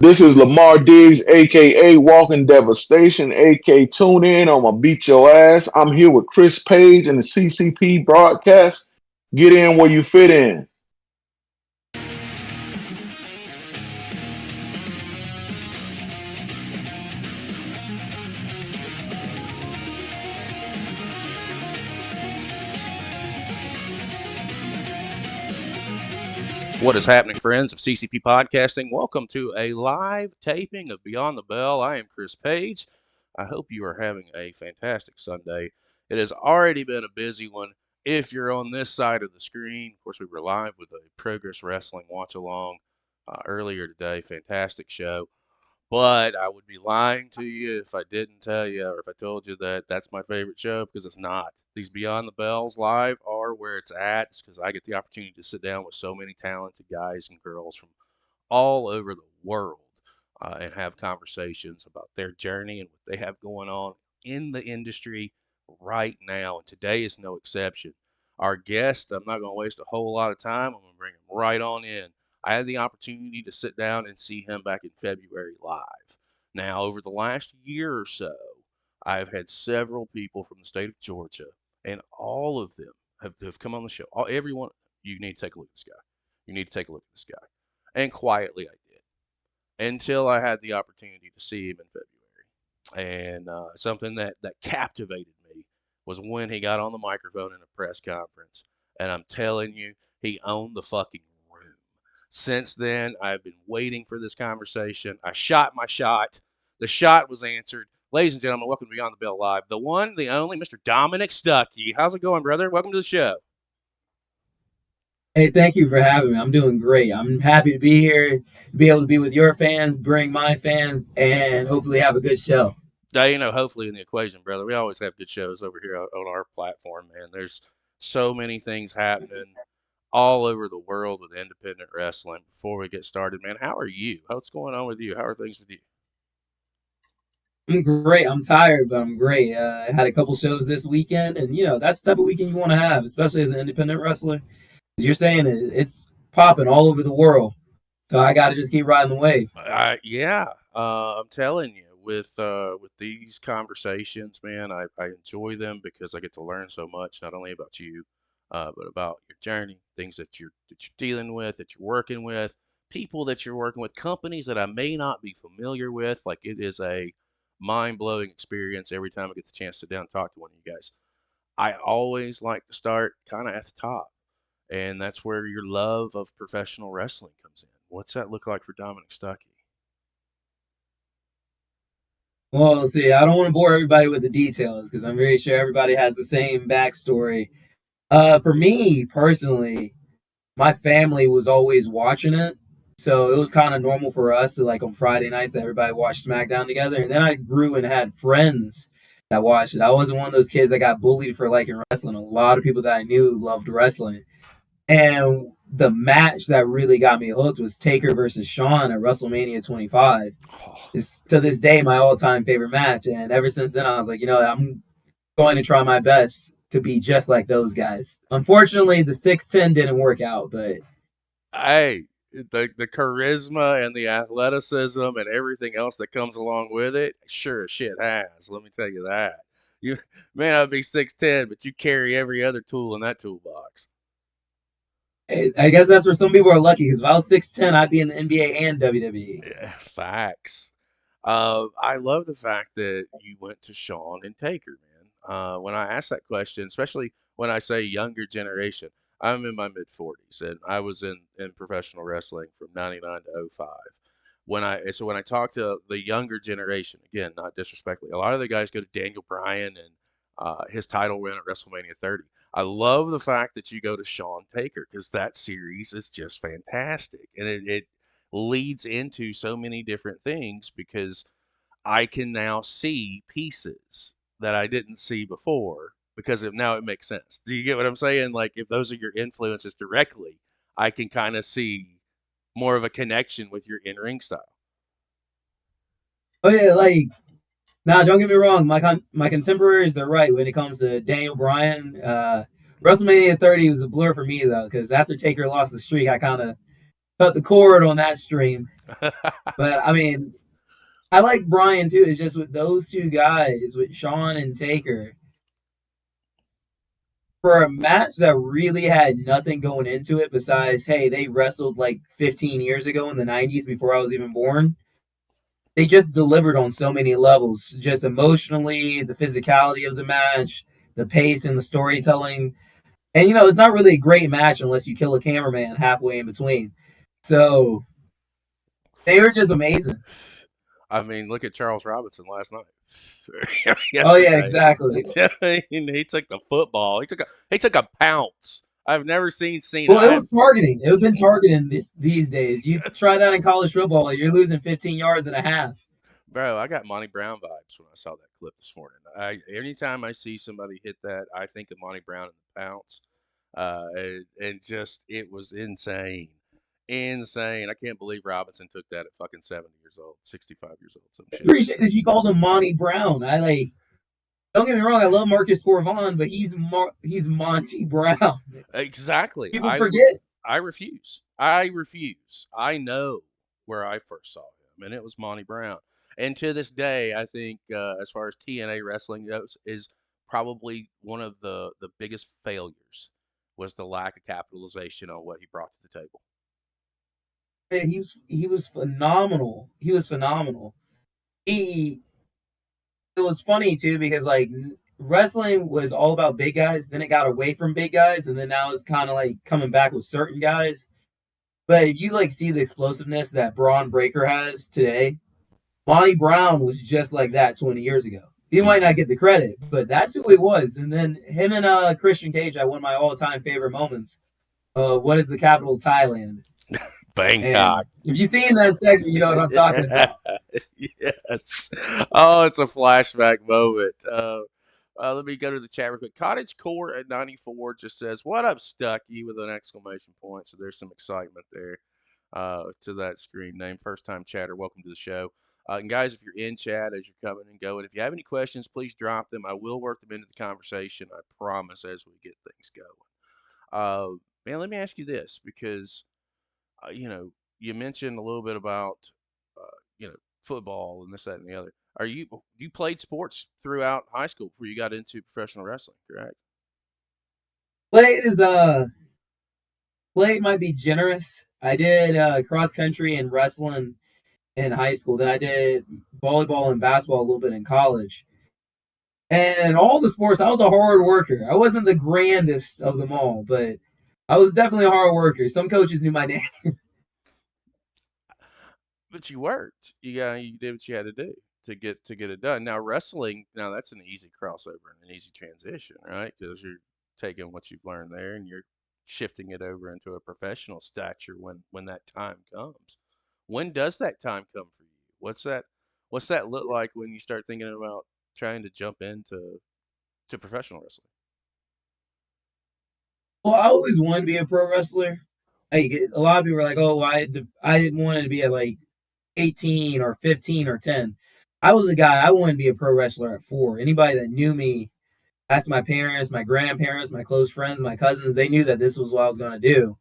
This is Lamar Diggs, aka Walking Devastation, aka Tune In. I'ma beat your ass. I'm here with Chris Page and the CCP broadcast. Get in where you fit in. What is happening, friends of CCP Podcasting? Welcome to a live taping of Beyond the Bell. I am Chris Page. I hope you are having a fantastic Sunday. It has already been a busy one. If you're on this side of the screen, of course, we were live with a Progress Wrestling watch along earlier today. Fantastic show. But I would be lying to you if I didn't tell you or if I told you that that's my favorite show, because it's not. These Beyond the Bells live are where it's at. It's because I get the opportunity to sit down with so many talented guys and girls from all over the world and have conversations about their journey and what they have going on in the industry right now. And today is no exception. Our guest, I'm not going to waste a whole lot of time. I'm going to bring him right on in. I had the opportunity to sit down and see him back in February live. Now, over the last year or so, I've had several people from the state of Georgia, and all of them have come on the show. Everyone, you need to take a look at this guy. You need to take a look at this guy. And quietly, I did until I had the opportunity to see him in February. And something that captivated me was when he got on the microphone in a press conference. And I'm telling you, he owned the fucking room. Since then, I've been waiting for this conversation. I shot my shot. The shot was answered. Ladies and gentlemen, welcome to Beyond the Bell Live. The one, the only, Mr. Dominic Stuckey. How's it going, brother? Welcome to the show. Hey, thank you for having me. I'm doing great. I'm happy to be here, to be able to be with your fans, bring my fans, and hopefully have a good show. Hopefully in the equation, brother. We always have good shows over here on our platform, man. There's so many things happening all over the world with independent wrestling. Before we get started, man, how are you? What's going on with you? How are things with you? I'm great. I'm tired, but I'm great. I had a couple shows this weekend, and that's the type of weekend you want to have, especially as an independent wrestler. You're saying it's popping all over the world, so I got to just keep riding the wave. Yeah, I'm telling you, with these conversations, man, I enjoy them because I get to learn so much, not only about you, but about your journey, things that you're dealing with, that you're working with, people that you're working with, companies that I may not be familiar with. Like, it is a mind-blowing experience every time I get the chance to sit down and talk to one of you guys. I always like to start kind of at the top, and that's where your love of professional wrestling comes in. What's that look like for Dominic Stuckey? Well, see, I don't want to bore everybody with the details because I'm very sure everybody has the same backstory. For me personally, my family was always watching it. So it was kind of normal for us to, like, on Friday nights that everybody watched SmackDown together. And then I grew and had friends that watched it. I wasn't one of those kids that got bullied for liking wrestling. A lot of people that I knew loved wrestling. And the match that really got me hooked was Taker versus Shawn at WrestleMania 25. Oh, It's to this day my all-time favorite match. And ever since then, I was like, I'm going to try my best to be just like those guys. Unfortunately, the 6'10" didn't work out, but hey, the charisma and the athleticism and everything else that comes along with it, sure as shit has. Let me tell you that. You may not be 6'10", but you carry every other tool in that toolbox. I guess that's where some people are lucky. Because if I was 6'10", I'd be in the NBA and WWE. Yeah, facts. I love the fact that you went to Shawn and Taker, man. When I ask that question, especially when I say younger generation, I'm in my mid 40s and I was in professional wrestling from 99 to '05. When I talk to the younger generation, again, not disrespectfully, a lot of the guys go to Daniel Bryan and his title win at WrestleMania 30. I love the fact that you go to Shawn Taker because that series is just fantastic, and it leads into so many different things because I can now see pieces that I didn't see before because of now it makes sense. Do you get what I'm saying? Like, if those are your influences directly, I can kind of see more of a connection with your in-ring style. Oh yeah, like now, don't get me wrong. My contemporaries, they're right when it comes to Daniel Bryan. WrestleMania 30 was a blur for me though, because after Taker lost the streak, I kind of cut the cord on that stream. But I mean, I like Brian too. It's just with those two guys, with Sean and Taker, for a match that really had nothing going into it besides, hey, they wrestled like 15 years ago in the 90s before I was even born. They just delivered on so many levels, just emotionally, the physicality of the match, the pace and the storytelling. And it's not really a great match unless you kill a cameraman halfway in between. So they were just amazing. I mean, look at Charles Robinson last night. Oh yeah, Yesterday. exactly. He took the football. He took a pounce. I've never seen Cena. Well, it was targeting. It was been targeting these days. You try that in college football, you're losing 15 yards and a half. Bro, I got Monty Brown vibes when I saw that clip this morning. Anytime I see somebody hit that, I think of Monty Brown and the pounce. And just it was insane. Insane. I can't believe Robinson took that at fucking 70 years old, 65 years old, some I shit. appreciate that you called him Monty Brown. I like. Don't get me wrong. I love Marcus Corvon, but he's Monty Brown. Exactly. People forget. I refuse. I refuse. I know where I first saw him, and it was Monty Brown. And to this day, I think as far as TNA wrestling goes, is probably one of the biggest failures was the lack of capitalization on what he brought to the table. He was phenomenal. He was phenomenal. He It was funny too because like wrestling was all about big guys, then it got away from big guys, and then now it's kind of like coming back with certain guys. But you like see the explosiveness that Braun Breaker has today. Monty Brown was just like that 20 years ago. He might not get the credit, but that's who he was. And then him and Christian Cage had one of my all-time favorite moments. What is the capital of Thailand? Bangkok. And if you've seen that segment, you know what I'm talking about. Yes. Oh, it's a flashback moment. Let me go to the chat real quick. Cottage Core at 94 just says, "What up, Stuckey?" with an exclamation point. So there's some excitement there to that screen name. First time chatter, welcome to the show. And guys, if you're in chat as you're coming and going, if you have any questions, please drop them. I will work them into the conversation. I promise as we get things going. Man, let me ask you this because you mentioned a little bit about, football and this, that, and the other. You played sports throughout high school before you got into professional wrestling, correct? Play might be generous. I did cross country and wrestling in high school. Then I did volleyball and basketball a little bit in college. And all the sports, I was a hard worker. I wasn't the grandest of them all, but I was definitely a hard worker. Some coaches knew my name. But you worked. You did what you had to do to get it done. Now wrestling, now that's an easy crossover and an easy transition, right? Because you're taking what you've learned there and you're shifting it over into a professional stature when that time comes. When does that time come for you? What's that look like when you start thinking about trying to jump into professional wrestling? Well, I always wanted to be a pro wrestler. Like a lot of people were like, "Oh, I didn't want to be at like 18 or 15 or 10." I was a guy. I wanted to be a pro wrestler at 4. Anybody that knew me, asked my parents, my grandparents, my close friends, my cousins, they knew that this was what I was going to do.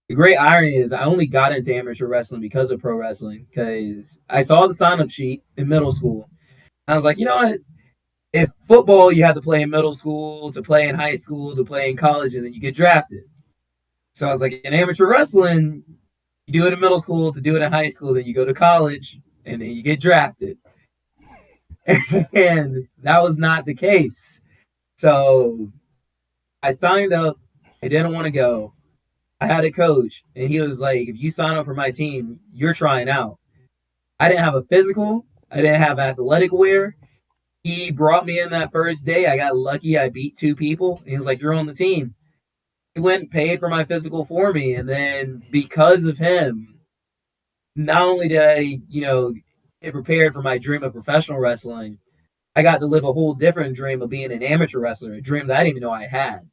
The great irony is I only got into amateur wrestling because of pro wrestling because I saw the sign up sheet in middle school. I was like, you know what? If football you have to play in middle school, to play in high school, to play in college, and then you get drafted. So I was like, in amateur wrestling, you do it in middle school, to do it in high school, then you go to college, and then you get drafted. And that was not the case. So I signed up. I didn't want to go. I had a coach, and he was like, if you sign up for my team, you're trying out. I didn't have a physical. I didn't have athletic wear. He brought me in that first day. I got lucky. I beat 2 people. He was like, you're on the team. He went and paid for my physical for me. And then because of him, not only did I, get prepared for my dream of professional wrestling, I got to live a whole different dream of being an amateur wrestler, a dream that I didn't even know I had.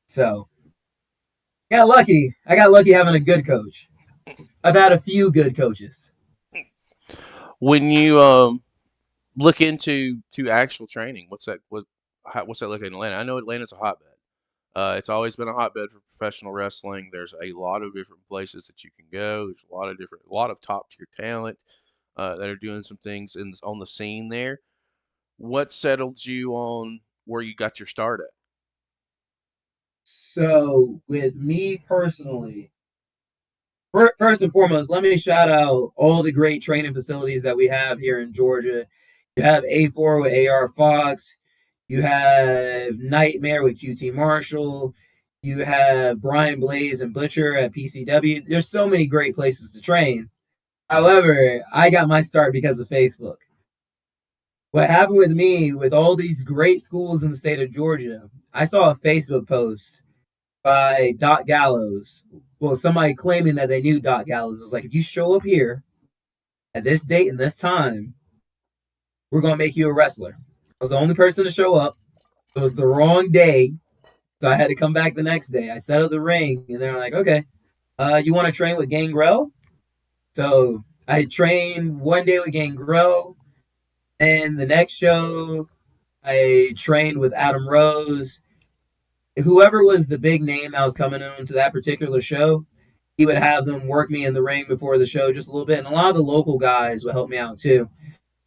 So, got lucky. I got lucky having a good coach. I've had a few good coaches. When you look into actual training, what's that look like in Atlanta? I know Atlanta's a hotbed. It's always been a hotbed for professional wrestling. There's a lot of different places that you can go. There's a lot of top tier talent that are doing some things on the scene there. What settled you on where you got your start at? So, with me personally, first and foremost, let me shout out all the great training facilities that we have here in Georgia. You have A4 with AR Fox. You have Nightmare with QT Marshall. You have Brian Blaze and Butcher at PCW. There's so many great places to train. However, I got my start because of Facebook. What happened with me with all these great schools in the state of Georgia, I saw a Facebook post by Doc Gallows. Well, somebody claiming that they knew Doc Gallows. It was like, if you show up here at this date and this time, we're going to make you a wrestler. I was the only person to show up. It was the wrong day. So I had to come back the next day. I set up the ring, and they're like, okay, you want to train with Gangrel? So I trained one day with Gangrel, and the next show, I trained with Adam Rose. Whoever was the big name that was coming into that particular show, he would have them work me in the ring before the show just a little bit. And a lot of the local guys would help me out too.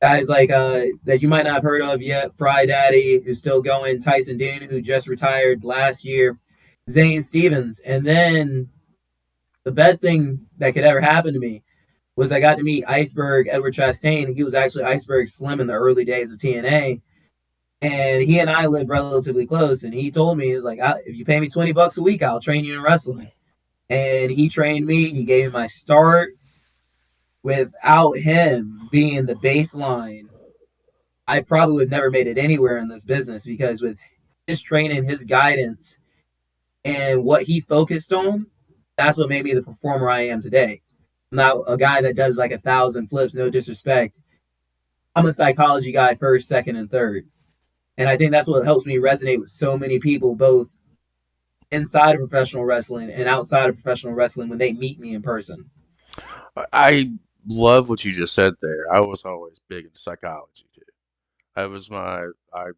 Guys like that you might not have heard of yet, Fry Daddy, who's still going, Tyson Dean, who just retired last year, Zane Stevens. And then the best thing that could ever happen to me was I got to meet Iceberg Edward Chastain. He was actually Iceberg Slim in the early days of TNA. And he and I lived relatively close. And he told me, he was like, if you pay me $20 a week, I'll train you in wrestling. And he trained me. He gave me my start. Without him being the baseline, I probably would never made it anywhere in this business, because with his training, his guidance, and what he focused on, that's what made me the performer I am today. I'm not a guy that does like 1,000 flips, no disrespect. I'm a psychology guy first, second, and third. And I think that's what helps me resonate with so many people, both inside of professional wrestling and outside of professional wrestling, when they meet me in person. I love what you just said there. I was always big into psychology too. I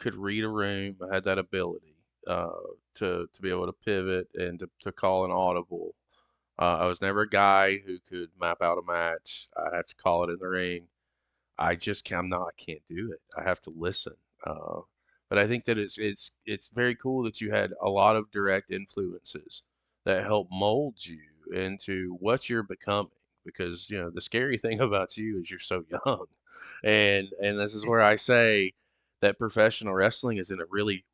could read a room. I had that ability uh, to be able to pivot and to call an audible. I was never a guy who could map out a match. I have to call it in the ring. I can't do it. I have to listen. Uh, but I think that it's very cool that you had a lot of direct influences that help mold you into what you're becoming. Because the scary thing about you is you're so young, and this is where I say that professional wrestling is in a really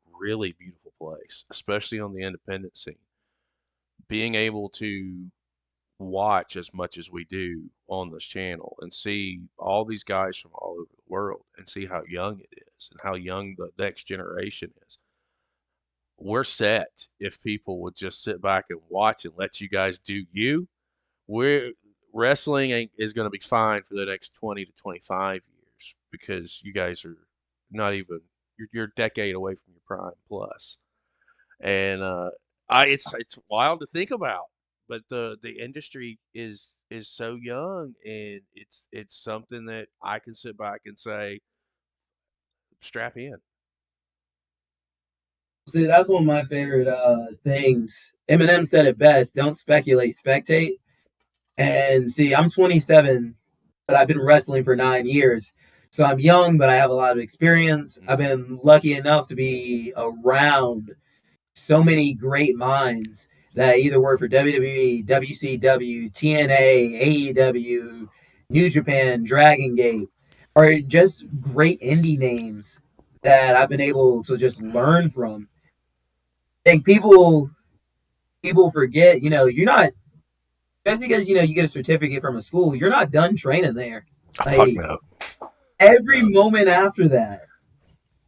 beautiful place, especially on the independent scene. Being able to watch as much as we do on this channel and see all these guys from all over the world and see how young it is and how young the next generation is. We're set if people would just sit back and watch and let you guys do you. We're is going to be fine for the next 20 to 25 years because you guys are not even you're a decade away from your prime plus. And I it's wild to think about, but the industry is so young, and it's something that I can sit back and say, strap in. See, that's one of my favorite things. Eminem said it best: "Don't speculate, spectate." And see, I'm 27, but I've been wrestling for 9 years. So I'm young, but I have a lot of experience. I've been lucky enough to be around so many great minds that either work for WWE, WCW, TNA, AEW, New Japan, Dragon Gate, or just great indie names that I've been able to just learn from. I think people forget, you're not, just because you get a certificate from a school, you're not done training there. Oh, fuck Like no. every No. moment after that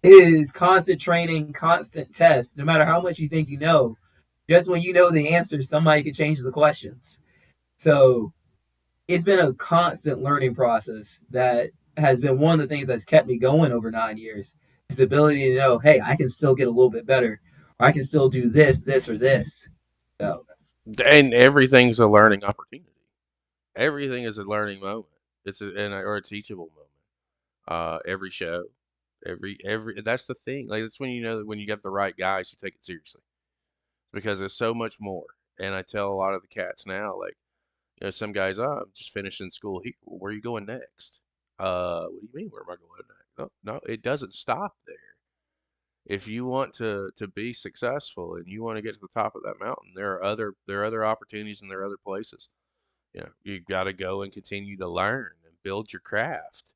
is constant training, constant tests. No matter how much you think you know, just when you know the answer, somebody could change the questions. So it's been a constant learning process that has been one of the things that's kept me going over 9 years. Is the ability to know, hey, I can still get a little bit better, or I can still do this, this, or this. So And everything's a learning opportunity. Everything is a learning moment. Or a teachable moment. Every show, every that's the thing. Like that's when you know that when you get the right guys who take it seriously. because it's so much more. And I tell a lot of the cats now, like, some guys, oh, I'm just finishing school. Where are you going next? What do you mean? Where am I going next? No, no, it doesn't stop there. If you want to be successful and you want to get to the top of that mountain, there are other opportunities and there are other places. You got to go and continue to learn and build your craft,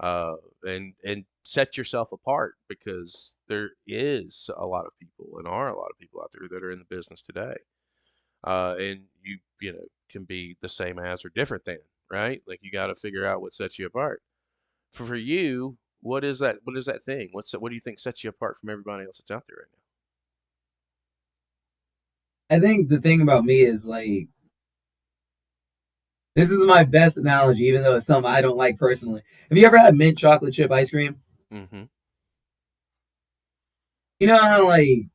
and set yourself apart, because there is a lot of people and are a lot of people out there that are in the business today, and you can be the same as or different than, right? Like, you got to figure out what sets you apart. For you, what is that? What is that thing? What do you think sets you apart from everybody else that's out there right I think the thing about me is like this is my best analogy, even though it's something I don't like personally. Have you ever had mint chocolate chip ice cream? now? You know how like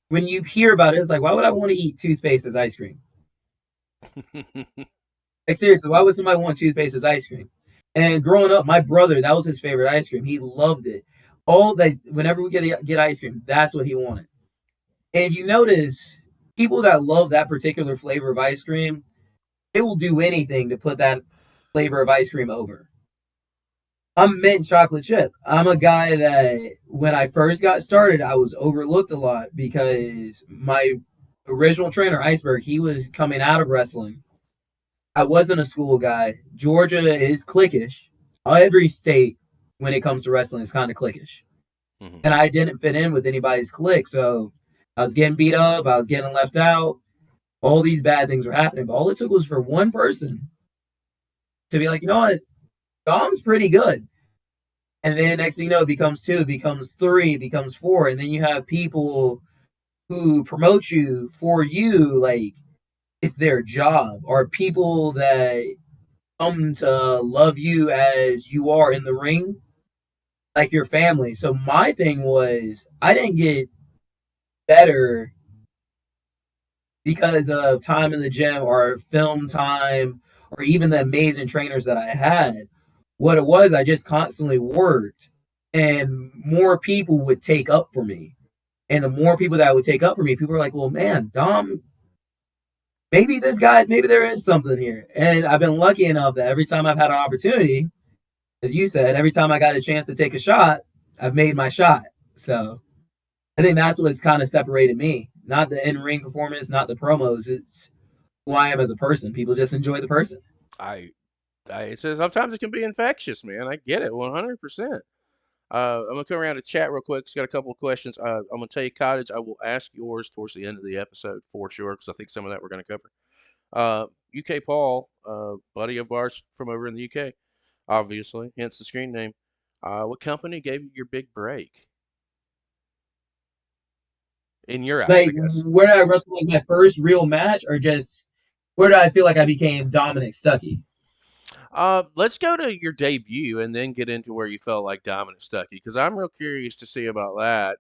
when you hear about it, it's like, why would I want to eat toothpaste as ice cream? Mm-hmm. Like seriously, why would somebody want toothpaste as ice cream? And growing up, my brother, that was his favorite ice cream. He loved it. All that whenever we get ice cream, that's what he wanted. And if you notice, people that love that particular flavor of ice cream, they will do anything to put that flavor of ice cream over. I'm mint chocolate chip. I'm a guy that when I first got started, I was overlooked a lot because my original trainer, Iceberg, he was coming out of wrestling. I wasn't a school guy. Georgia is cliquish. Every state, when it comes to wrestling, is kind of cliquish. And I didn't fit in with anybody's clique. So I was getting beat up. I was getting left out. All these bad things were happening. But all it took was for one person to be like, you know what? Dom's pretty good. And then next thing you know, it becomes two, it becomes three, it becomes four. And then you have people who promote you for you, like it's their job, or people that come to love you as you are in the ring, like your family. So my thing was, I didn't get better because of time in the gym or film time or even the amazing trainers that I had. What it was, I just constantly worked and more people would take up for me. And the more people that would take up for me, people were like, well, man, Dom, maybe this guy, maybe there is something here. And I've been lucky enough that every time I've had an opportunity, as you said, every time I got a chance to take a shot, I've made my shot. So I think that's what's kind of separated me. Not the in ring performance, not the promos. It's who I am as a person. People just enjoy the person. I, it says sometimes it can be infectious, man. I get it, 100%. I'm gonna come around to chat real quick. Just got a couple of questions. I'm gonna tell you, Cottage. I will ask yours towards the end of the episode for sure, because I think some of that we're gonna cover. UK Paul, buddy of ours from over in the UK, obviously, hence the screen name. What company gave you your big break? In your eyes, I Like, guess. where did I wrestle like my first real match, or just where did I feel like I became Dominic Stuckey? Let's go to your debut and then get into where you felt like Dominic Stuckey, because I'm real curious to see about that.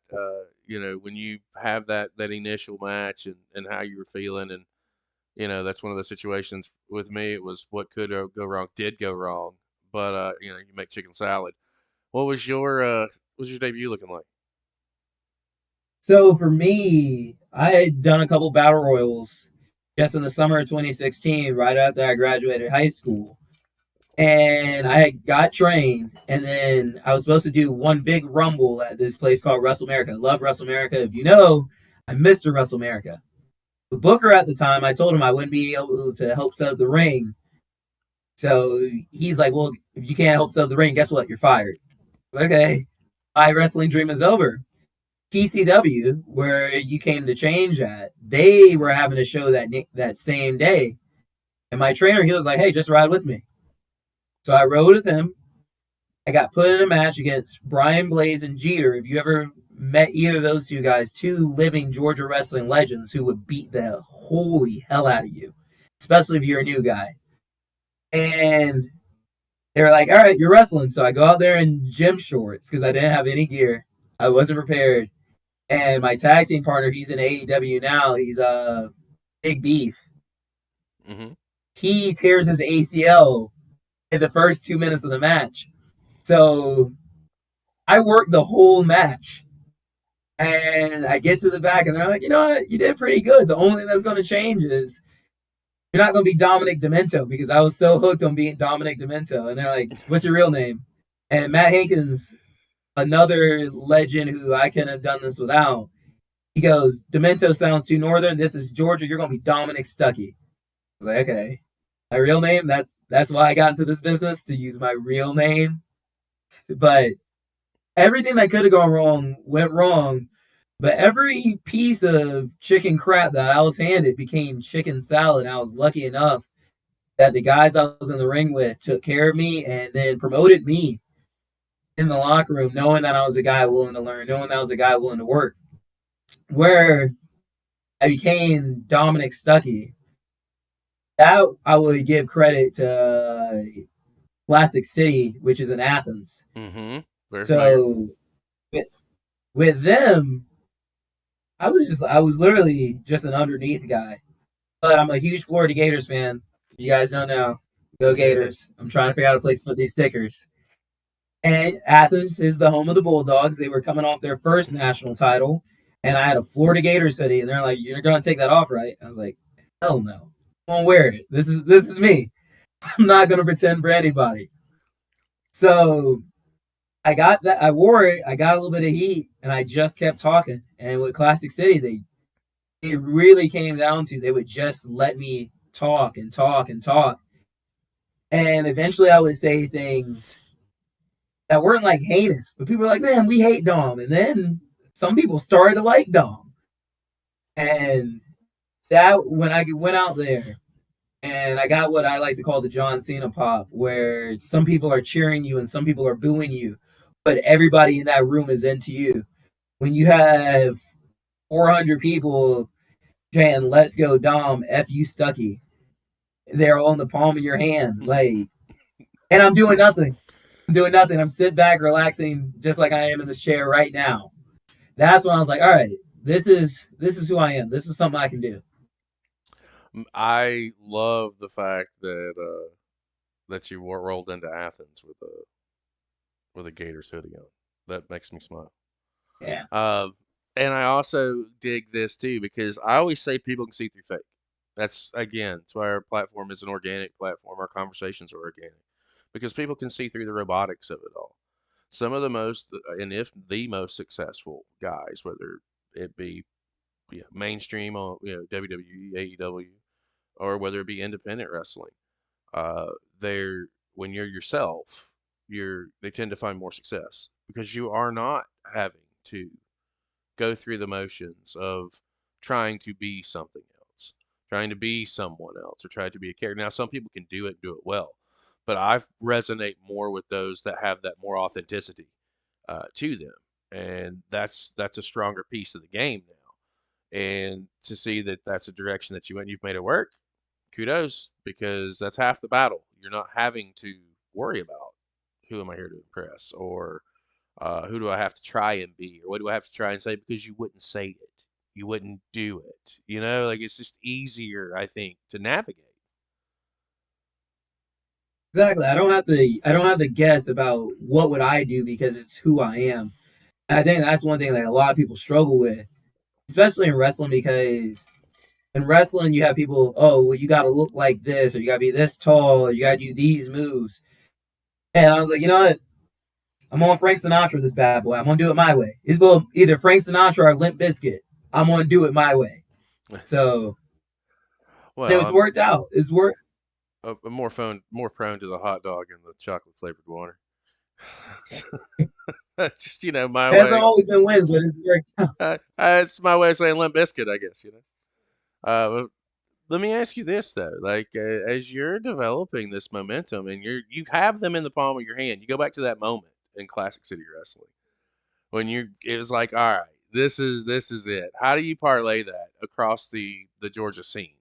When you have that initial match and how you were feeling, and that's one of those situations with me. It was what could go wrong did go wrong, but you make chicken salad. What was your debut looking like? So for me, I had done a couple battle royals just in the summer of 2016, right after I graduated high school. And I got trained, and then I was supposed to do one big rumble at this place called Wrestle America. I love Wrestle America. If you know, I'm Mr. Wrestle America. The booker at the time, I told him I wouldn't be able to help set up the ring. So he's like, well, if you can't help set up the ring, guess what? You're fired. Okay. My wrestling dream is over. PCW, where you came to change at, they were having a show that same day. And my trainer, he was like, hey, just ride with me. So I rode with him. I got put in a match against Brian Blaze and Jeter. If you ever met either of those two guys, two living Georgia wrestling legends who would beat the holy hell out of you, especially if you're a new guy. And they were like, all right, you're wrestling. So I go out there in gym shorts because I didn't have any gear. I wasn't prepared. And my tag team partner, he's in AEW now. He's Big Beef. Mm-hmm. He tears his ACL in the first 2 minutes of the match. So I worked the whole match. And I get to the back, and they're like, you know what? You did pretty good. The only thing that's going to change is you're not going to be Dominic Demento, because I was so hooked on being Dominic Demento. And they're like, what's your real name? And Matt Hankins, another legend who I couldn't have done this without, he goes, Demento sounds too northern. This is Georgia. You're going to be Dominic Stuckey. I was like, okay. My real name, that's why I got into this business, to use my real name. But everything that could have gone wrong went wrong. But every piece of chicken crap that I was handed became chicken salad. And I was lucky enough that the guys I was in the ring with took care of me and then promoted me in the locker room, knowing that I was a guy willing to learn, knowing that I was a guy willing to work. Where I became Dominic Stuckey, that I would give credit to Plastic City, which is in Athens. Mm-hmm. So with them, I was literally just an underneath guy. But I'm a huge Florida Gators fan. You guys don't know. Go Gators. I'm trying to figure out a place to put these stickers. And Athens is the home of the Bulldogs. They were coming off their first national title. And I had a Florida Gators hoodie, and they're like, "You're gonna take that off, right?" I was like, "Hell no. I won't wear it. This is me. I'm not gonna pretend for anybody." So I got that. I wore it. I got a little bit of heat, and I just kept talking. And with Classic City, it really came down to they would just let me talk and talk and talk. And eventually I would say things that weren't like heinous, but people were like, man, we hate Dom. And then some people started to like Dom. And that, when I went out there and I got what I like to call the John Cena pop, where some people are cheering you and some people are booing you, but everybody in that room is into you. When you have 400 people chanting, let's go Dom, F you Stuckey, they're all in the palm of your hand. Like, and I'm doing nothing. I'm sitting back, relaxing, just like I am in this chair right now. That's when I was like, all right, this is who I am. This is something I can do. I love the fact that you rolled into Athens with a Gators hoodie on. That makes me smile. Yeah. And I also dig this too because I always say people can see through fake. That's why our platform is an organic platform. Our conversations are organic because people can see through the robotics of it all. Some of the most, and if the most successful guys, whether it be mainstream on WWE, AEW, or whether it be independent wrestling, they're when you're yourself, they tend to find more success because you are not having to go through the motions of trying to be something else, trying to be someone else, or try to be a character. Now, some people can do it well, but I resonate more with those that have that more authenticity to them, and that's a stronger piece of the game now. And to see that that's a direction that you went, you've made it work. Kudos, because that's half the battle. You're not having to worry about who am I here to impress or who do I have to try and be, or what do I have to try and say because you wouldn't say it, you wouldn't do it. Like it's just easier, I think, to navigate. Exactly. I don't have to guess about what would I do because it's who I am. And I think that's one thing that a lot of people struggle with, especially in wrestling, because in wrestling you have people, oh, well, you got to look like this, or you got to be this tall, or you got to do these moves. And I was like, you know what? I'm on Frank Sinatra, this bad boy. I'm gonna do it my way. It's either Frank Sinatra or Limp Bizkit. I'm gonna do it my way. So and it Well, was worked out. It's worked. I'm more prone to the hot dog and the chocolate flavored water. That's just my It hasn't way. always been wins, but it's worked out. It's my way of saying Limp Biscuit, I guess. Let me ask you this though, like as you're developing this momentum and you have them in the palm of your hand, you go back to that moment in Classic City Wrestling when it was like, all right, this is it. How do you parlay that across the Georgia scene?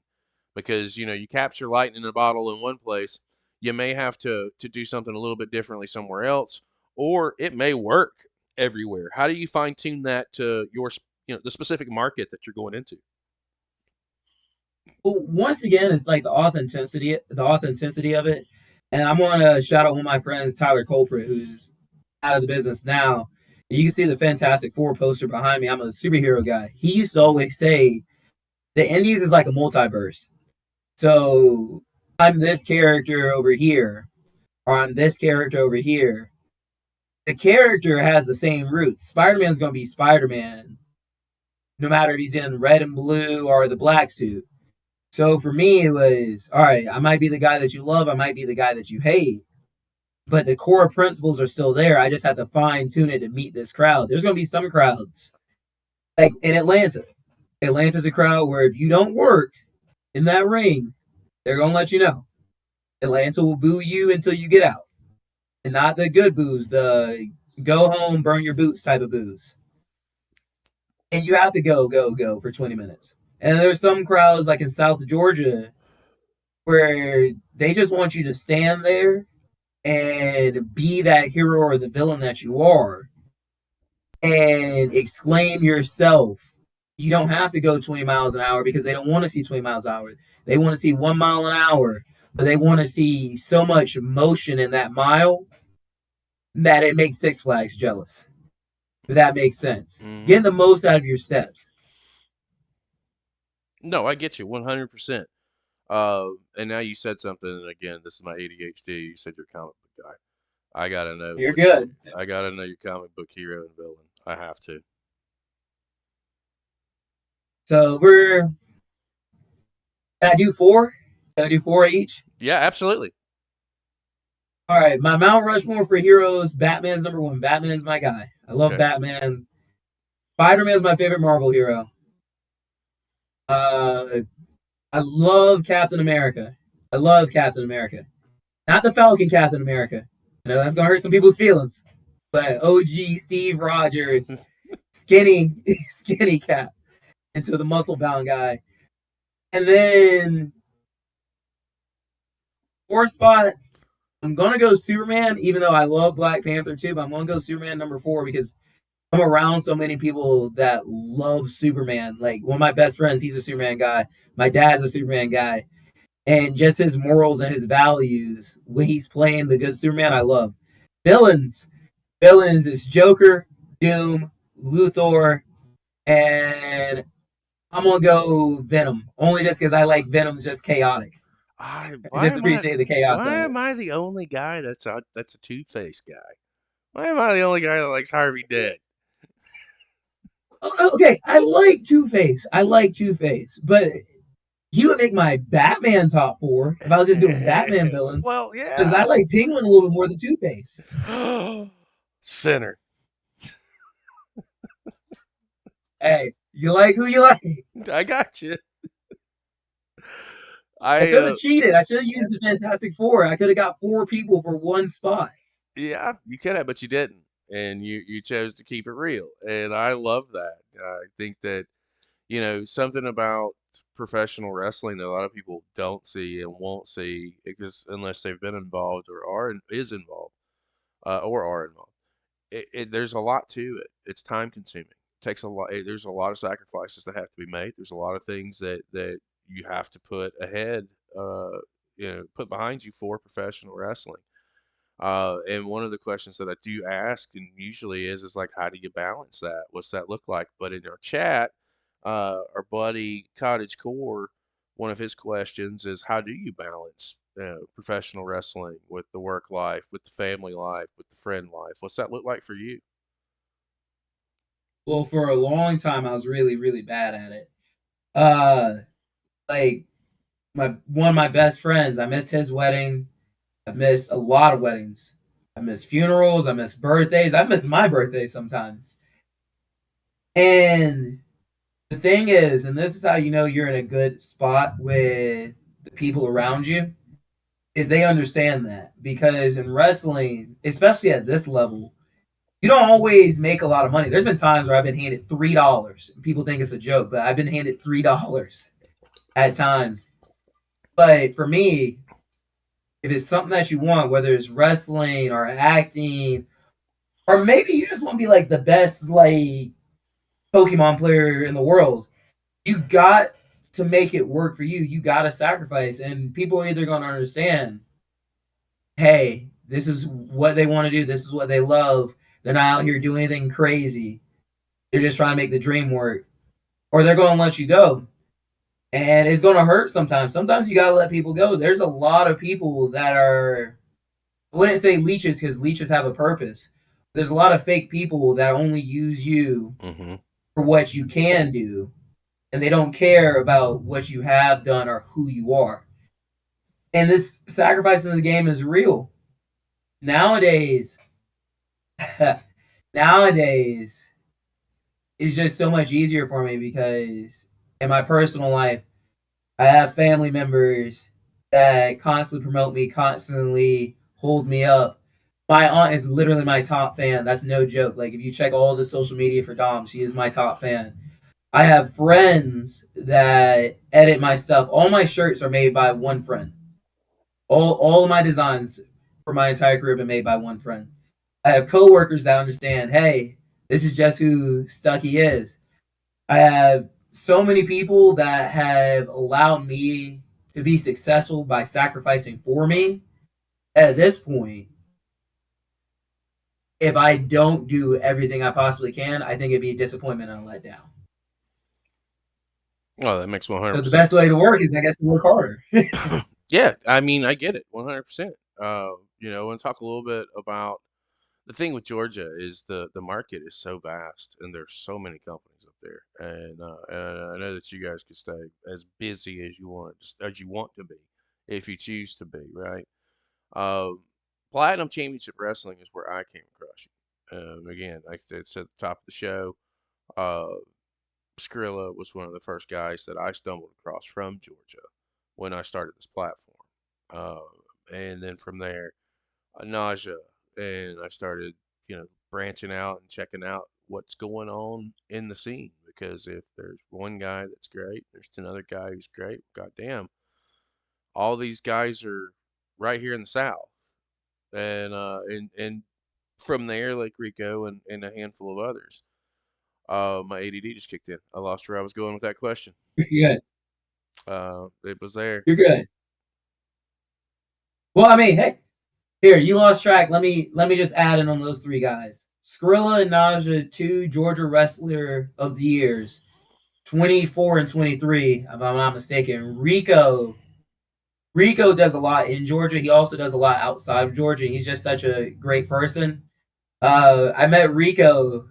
Because you capture lightning in a bottle in one place, you may have to do something a little bit differently somewhere else, or it may work everywhere. How do you fine tune that to the specific market that you're going into? Well, once again, it's like the authenticity of it. And I'm gonna shout out one of my friends, Tyler Culprit, who's out of the business now. You can see the Fantastic Four poster behind me. I'm a superhero guy. He used to always say the Indies is like a multiverse. So I'm this character over here, or I'm this character over here. The character has the same roots. Spider-Man's going to be Spider-Man, no matter if he's in red and blue or the black suit. So for me, it was all right. I might be the guy that you love. I might be the guy that you hate. But the core principles are still there. I just have to fine tune it to meet this crowd. There's going to be some crowds like in Atlanta. Atlanta's a crowd where if you don't work in that ring, they're going to let you know. Atlanta will boo you until you get out. And not the good boos, the go home, burn your boots type of boos. And you have to go for 20 minutes. And there's some crowds like in South Georgia where they just want you to stand there and be that hero or the villain that you are and exclaim yourself. You don't have to go 20 miles an hour because they don't want to see 20 miles an hour. They want to see 1 mile an hour, but they want to see so much motion in that mile that it makes Six Flags jealous. If that makes sense. Mhm. Getting the most out of your steps. No, I get you 100%. And now you said something, and again, this is my ADHD. You said you're a comic book guy. I gotta know. You're good. I gotta know your comic book hero and villain. I have to. So can I do 4? Can I do 4 each? Yeah, absolutely. All right, my Mount Rushmore for heroes, Batman's number 1. Batman's my guy. I love Okay. Batman. Spider-Man's my favorite Marvel hero. I love Captain America. I love Captain America. Not the Falcon Captain America. I know that's going to hurt some people's feelings. But OG Steve Rogers, skinny Cap, into the muscle-bound guy. And then 4th spot, I'm going to go Superman, even though I love Black Panther too, but I'm going to go Superman number 4 because I'm around so many people that love Superman. Like one of my best friends, he's a Superman guy. My dad's a Superman guy. And just his morals and his values when he's playing the good Superman, I love. Villains is Joker, Doom, Luthor, and I'm going to go Venom. Only just because I like Venom's just chaotic. I just appreciate the chaos. Why am I the only guy that's a Two-Face guy? Why am I the only guy that likes Harvey Dent? Okay, I like Two-Face, but he would make my Batman top 4 if I was just doing Batman villains. Well, yeah. Because I like Penguin a little bit more than Two-Face. Sinner. Hey, you like who you like. I got you. I should have cheated. I should have used the Fantastic Four. I could have got 4 people for 1 spot. Yeah, you could have, but you didn't. And you chose to keep it real. And I love that. I think that, something about professional wrestling that a lot of people don't see and won't see because unless they've been involved or is involved or are involved. There's a lot to it. It's time consuming. It takes a lot. There's a lot of sacrifices that have to be made. There's a lot of things that you have to put ahead, put behind you for professional wrestling. And one of the questions that I do ask, and usually is like, how do you balance that? What's that look like? But in our chat, our buddy Cottage Core, one of his questions is, how do you balance professional wrestling with the work life, with the family life, with the friend life? What's that look like for you? Well, for a long time, I was really, really bad at it. Like one of my best friends, I missed his wedding. I've missed a lot of weddings. I miss funerals. I miss birthdays. I miss my birthday sometimes. And the thing is, and this is how you know you're in a good spot with the people around you, is they understand that. Because in wrestling, especially at this level, you don't always make a lot of money. There's been times where I've been handed $3. People think it's a joke, but I've been handed $3 at times. But for me, if it's something that you want, whether it's wrestling or acting, or maybe you just want to be like the best like Pokemon player in the world, you got to make it work for you. You got to sacrifice, and people are either going to understand, hey, this is what they want to do. This is what they love. They're not out here doing anything crazy. They're just trying to make the dream work. Or they're going to let you go. And it's going to hurt sometimes. Sometimes you got to let people go. There's a lot of people that are, I wouldn't say leeches because leeches have a purpose. There's a lot of fake people that only use you Mm-hmm. for what you can do, and they don't care about what you have done or who you are. And this sacrifice in the game is real. Nowadays, nowadays, it's just so much easier for me because in my personal life, I have family members that constantly promote me, constantly hold me up. My aunt is literally my top fan. That's no joke. Like if you check all the social media for Dom, she is my top fan. I have friends that edit my stuff. All my shirts are made by one friend. All of my designs for my entire career have been made by one friend. I have coworkers that understand, hey, this is just who Stuckey is. I have so many people that have allowed me to be successful by sacrificing for me. At this point, if I don't do everything I possibly can, I think it'd be a disappointment and a letdown. Oh, that makes 100% So the best way to work is, I guess, to work harder. Yeah, I mean, I get it 100%. And talk a little bit about the thing with Georgia is the market is so vast and there's so many companies up there. And I know that you guys can stay as busy as you want, just as you want to be, if you choose to be, right? Um, Platinum Championship Wrestling is where I came across you. Again, like I said at the top of the show, uh, Skrilla was one of the first guys that I stumbled across from Georgia when I started this platform. Uh, and then from there, Nausea, and I started, branching out and checking out what's going on in the scene. Because if there's one guy that's great, there's another guy who's great. Goddamn, all these guys are right here in the South, and from there, like Rico and a handful of others. My ADD just kicked in. I lost where I was going with that question. You're good. It was there. You're good. Well, I mean, heck, here you lost track. Let me just add in on those three guys. Skrilla and Naja, two Georgia Wrestler of the Years, 24 and 23, if I'm not mistaken. Rico does a lot in Georgia. He also does a lot outside of Georgia. He's just such a great person. I met Rico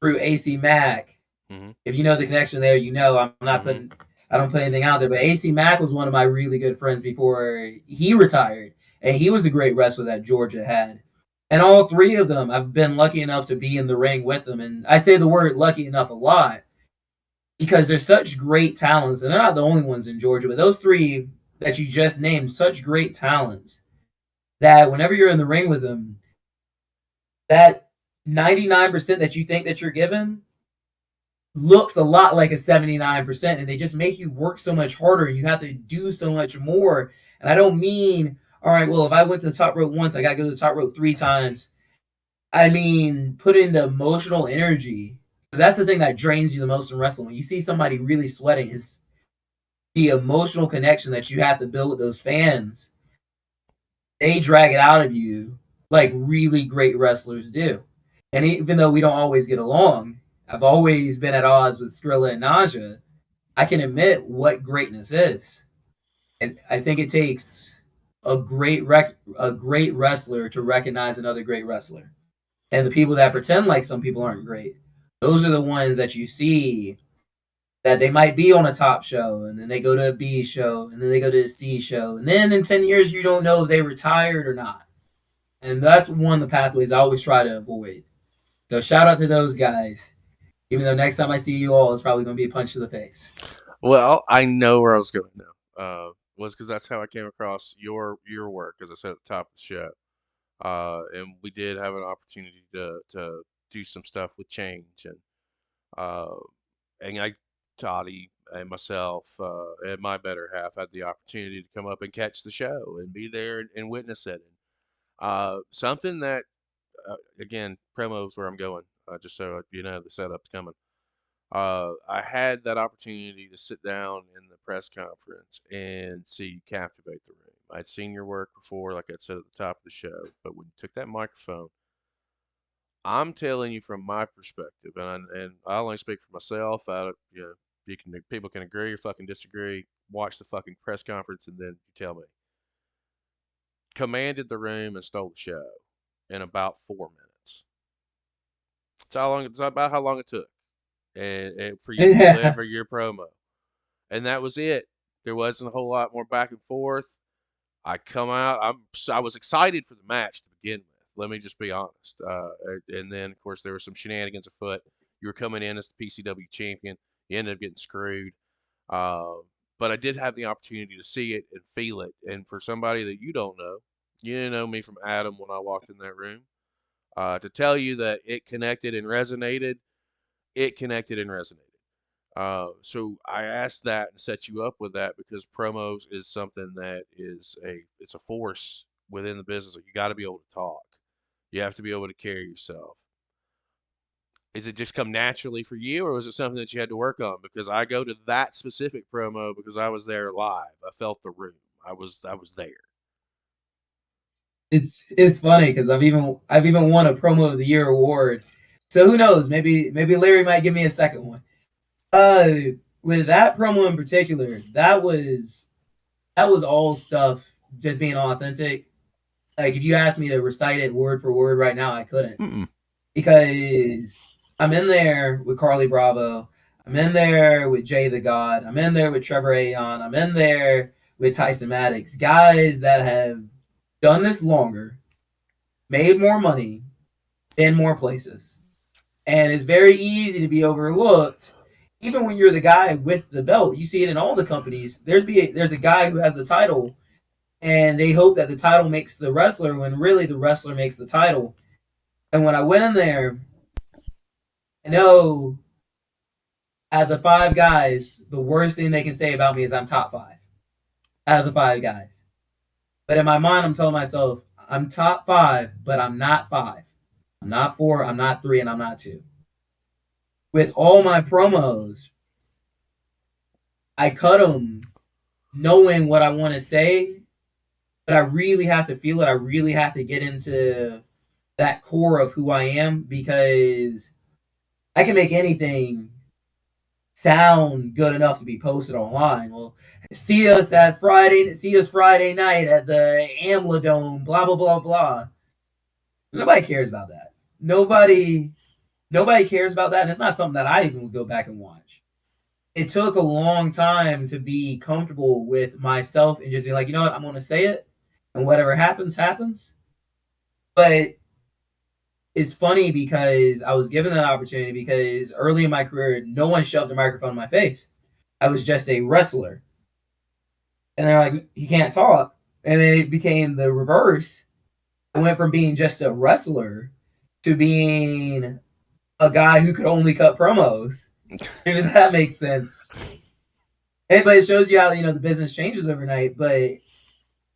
through AC Mack. Mm-hmm. If you know the connection there, you know I'm not Mm-hmm. putting I don't put anything out there. But AC Mack was one of my really good friends before he retired, and he was a great wrestler that Georgia had. And all three of them, I've been lucky enough to be in the ring with them. And I say the word lucky enough a lot because they're such great talents, and they're not the only ones in Georgia. But those three that you just named, such great talents that whenever you're in the ring with them, that 99% that you think that you're given looks a lot like a 79%, and they just make you work so much harder and you have to do so much more. And I don't mean, all right, well, if I went to the top rope once, I got to go to the top rope three times. I mean, put in the emotional energy, because that's the thing that drains you the most in wrestling. When you see somebody really sweating, is the emotional connection that you have to build with those fans. They drag it out of you like really great wrestlers do. And even though we don't always get along, I've always been at odds with Skrilla and Naja. I can admit what greatness is. And I think it takes a great wrestler to recognize another great wrestler. And the people that pretend like some people aren't great, those are the ones that you see that they might be on a top show and then they go to a B show and then they go to a C show. And then in 10 years, you don't know if they retired or not. And that's one of the pathways I always try to avoid. So shout out to those guys. Even though next time I see you all, it's probably going to be a punch to the face. Well, I know where I was going now. Was because that's how I came across your work, as I said at the top of the show. And we did have an opportunity to do some stuff with change, uh, and I, Toddy, and myself, and my better half had the opportunity to come up and catch the show and be there and witness it. Something that, again, promo is where I'm going, just so you know the setup's coming. I had that opportunity to sit down in the press conference and see you captivate the room. I'd seen your work before, like I said at the top of the show, but when you took that microphone, I'm telling you from my perspective, and I only speak for myself. People can agree or fucking disagree. Watch the fucking press conference and then you tell me. Commanded the room and stole the show in about 4 minutes. It's about how long it took, and for you to Yeah. deliver your promo, and that was it. There wasn't a whole lot more back and forth. I come out. I was excited for the match to begin with. Let me just be honest. And then of course there were some shenanigans afoot. You were coming in as the PCW champion. You ended up getting screwed. Uh, but I did have the opportunity to see it and feel it. And for somebody that you didn't know me from Adam when I walked in that room. To tell you that it connected and resonated, it connected and resonated. So I asked that and set you up with that because promos is something that it's a force within the business. You got to be able to talk. You have to be able to carry yourself. Is it just come naturally for you, or was it something that you had to work on? Because I go to that specific promo because I was there live. I felt the room. I was there. It's funny because I've even won a promo of the year award. So who knows? Maybe Larry might give me a second one. Uh, with that promo in particular, that was all stuff just being authentic. Like if you asked me to recite it word for word right now, I couldn't Mm-mm. because I'm in there with Carly Bravo. I'm in there with Jay the God. I'm in there with Trevor Aeon. I'm in there with Tyson Maddox. Guys that have done this longer, made more money, been more places. And it's very easy to be overlooked. Even when you're the guy with the belt, you see it in all the companies. There's a guy who has the title, and they hope that the title makes the wrestler when really the wrestler makes the title. And when I went in there, I know out of the five guys, the worst thing they can say about me is I'm top five out of the five guys. But in my mind, I'm telling myself I'm top five, but I'm not five. I'm not four. I'm not three, and I'm not two. With all my promos, I cut them knowing what I want to say, but I really have to feel it. I really have to get into that core of who I am because I can make anything sound good enough to be posted online. Well, see us Friday night at the AMLA Dome, blah blah blah blah. Nobody cares about that. Nobody cares about that, and it's not something that I even would go back and watch. It took a long time to be comfortable with myself and just be like, you know what, I'm gonna say it, and whatever happens, happens. But it's funny because I was given that opportunity because early in my career, no one shoved a microphone in my face. I was just a wrestler. And they're like, he can't talk. And then it became the reverse. I went from being just a wrestler to being a guy who could only cut promos. If that makes sense. But it shows you how, the business changes overnight. But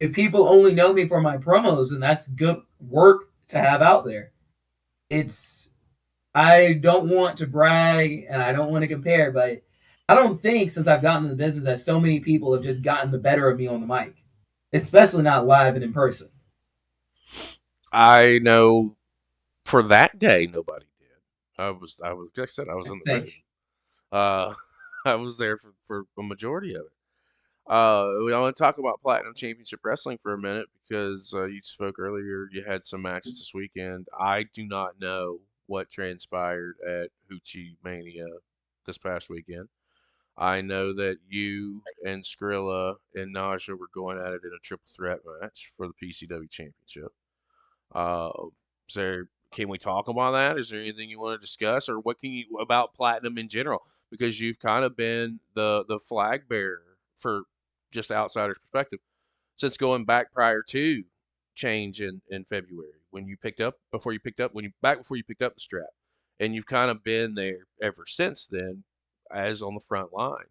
if people only know me for my promos, then that's good work to have out there. I don't want to brag and I don't want to compare, but I don't think since I've gotten into the business that so many people have just gotten the better of me on the mic, especially not live and in person. I know for that day nobody did. Like I said, I was in the room. Thank Uh, I was there for a majority of it. We want to talk about Platinum Championship Wrestling for a minute because you spoke earlier. You had some matches this weekend. I do not know what transpired at Hoochie Mania this past weekend. I know that you and Skrilla and Naja were going at it in a triple threat match for the PCW Championship. Uh, is there? Can we talk about that? Is there anything you want to discuss, or what can you about Platinum in general? Because you've kind of been the flag bearer for just outsider's perspective since going back prior to change in February when you picked up before you picked up when you back before you picked up the strap, and you've kind of been there ever since then, as on the front line.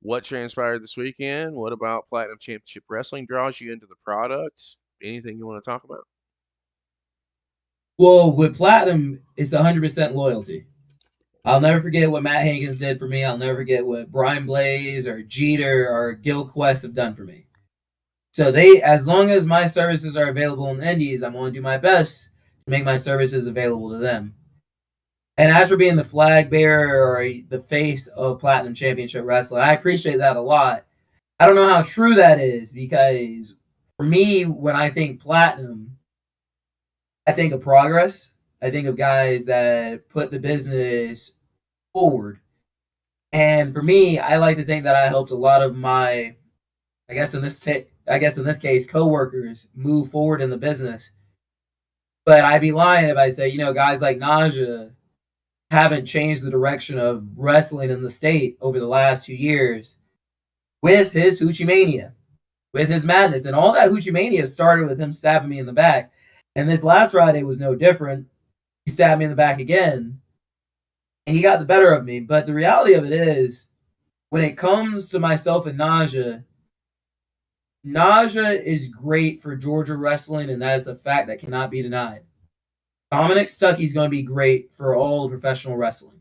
What transpired this weekend? What about Platinum Championship Wrestling draws you into the product? Anything you want to talk about? Well, with Platinum, it's 100% loyalty. I'll never forget what Matt Hankins did for me. I'll never forget what Brian Blaze or Jeter or Gil Quest have done for me. So as long as my services are available in the Indies, I'm going to do my best make my services available to them. And as for being the flag bearer or the face of Platinum Championship Wrestling, I appreciate that a lot. I don't know how true that is because for me, when I think Platinum, I think of progress. I think of guys that put the business forward. And for me, I like to think that I helped a lot of my, I guess in this case, coworkers move forward in the business. But I'd be lying if I say, guys like Naja haven't changed the direction of wrestling in the state over the last 2 years with his Hoochie Mania, with his madness. And all that Hoochie Mania started with him stabbing me in the back. And this last Friday was no different. He stabbed me in the back again. And he got the better of me. But the reality of it is, when it comes to myself and Naja, Naja is great for Georgia wrestling, and that is a fact that cannot be denied. Dominic Stuckey is going to be great for all professional wrestling.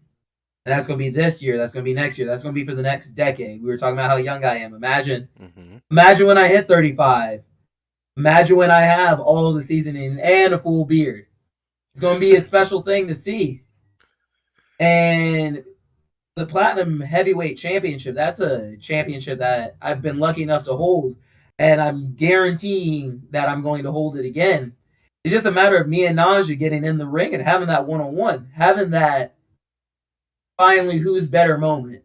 And that's going to be this year. That's going to be next year. That's going to be for the next decade. We were talking about how young I am. Imagine when I hit 35. Imagine when I have all the seasoning and a full beard. It's going to be a special thing to see. And the Platinum Heavyweight Championship, that's a championship that I've been lucky enough to hold. And I'm guaranteeing that I'm going to hold it again. It's just a matter of me and Naja getting in the ring and having that one-on-one. Having that finally who's better moment.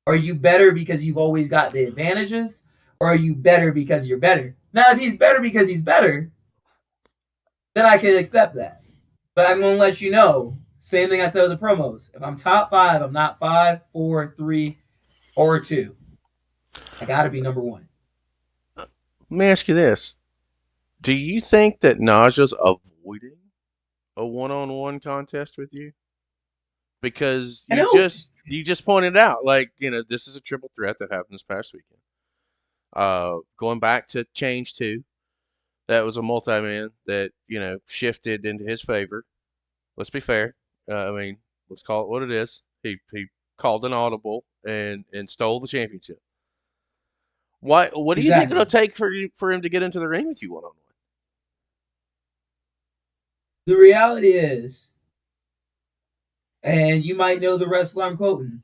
Are you better because you've always got the advantages? Or are you better because you're better? Now, if he's better because he's better, then I can accept that. But I'm going to let you know, same thing I said with the promos. If I'm top 5, I'm not 5, 4, 3, or 2. I got to be number 1. Let me ask you this. Do you think that Naja's avoiding a one-on-one contest with you? Because you just pointed out, like, this is a triple threat that happened this past weekend. Going back to Change 2, that was a multi-man that, shifted into his favor. Let's be fair. Let's call it what it is. He called an audible and stole the championship. What do you think it'll take for him to get into the ring with you one-on-one? The reality is, and you might know the wrestler I'm quoting,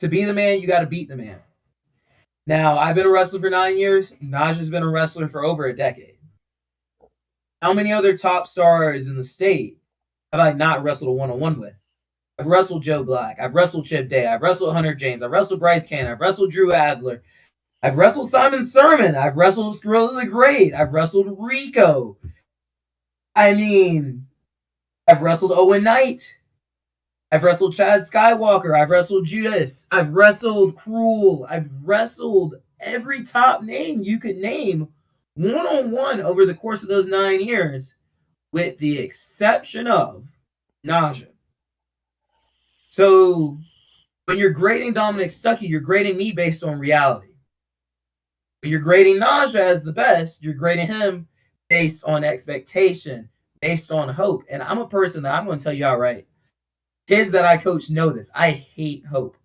to be the man, you got to beat the man. Now, I've been a wrestler for 9 years. Naja's been a wrestler for over a decade. How many other top stars in the state have I not wrestled a one-on-one with? I've wrestled Joe Black. I've wrestled Chip Day. I've wrestled Hunter James. I've wrestled Bryce Cannon. I've wrestled Drew Adler. I've wrestled Simon Sermon. I've wrestled Skrilla the Great. I've wrestled Rico. I've wrestled Owen Knight. I've wrestled Chad Skywalker. I've wrestled Judas. I've wrestled Cruel. I've wrestled every top name you could name one-on-one over the course of those 9 years, with the exception of Naja. So when you're grading Dominic Stuckey, you're grading me based on reality. When you're grading Naja as the best, you're grading him based on expectation, based on hope. And I'm a person that I'm going to tell you outright. Kids that I coach know this. I hate hope.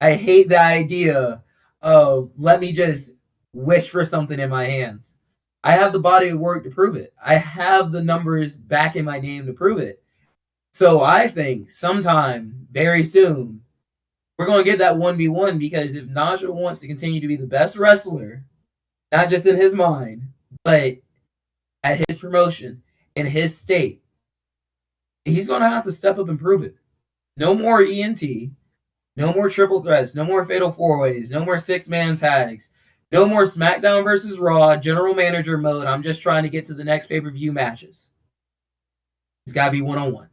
I hate the idea of let me just wish for something in my hands. I have the body of work to prove it. I have the numbers back in my name to prove it. So I think sometime very soon, we're going to get that 1v1, because if Naja wants to continue to be the best wrestler, not just in his mind, but at his promotion, in his state, he's going to have to step up and prove it. No more ENT, no more triple threats, no more fatal four-ways, no more six-man tags, no more SmackDown versus Raw, general manager mode. I'm just trying to get to the next pay-per-view matches. It's got to be one-on-one.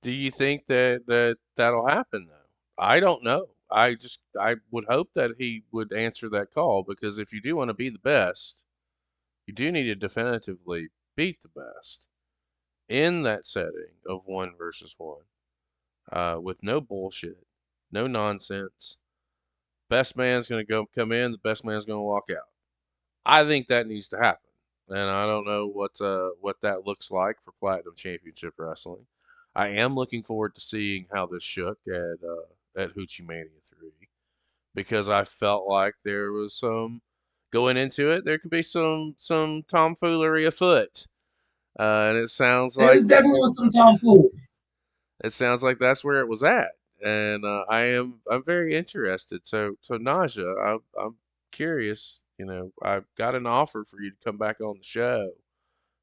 Do you think that'll happen, though? I don't know. I would hope that he would answer that call, because if you do want to be the best, you do need to definitively beat the best in that setting of 1 versus 1, with no bullshit, no nonsense. Best man's going to come in, the best man's going to walk out. I think that needs to happen, and I don't know what that looks like for Platinum Championship Wrestling. I am looking forward to seeing how this shook at Hoochie Mania 3, because I felt like there was going into it, there could be some tomfoolery afoot. And it sounds It like was definitely with some tomfoolery. that's where it was at, and I'm very interested. So Naja, I'm curious. You know, I've got an offer for you to come back on the show.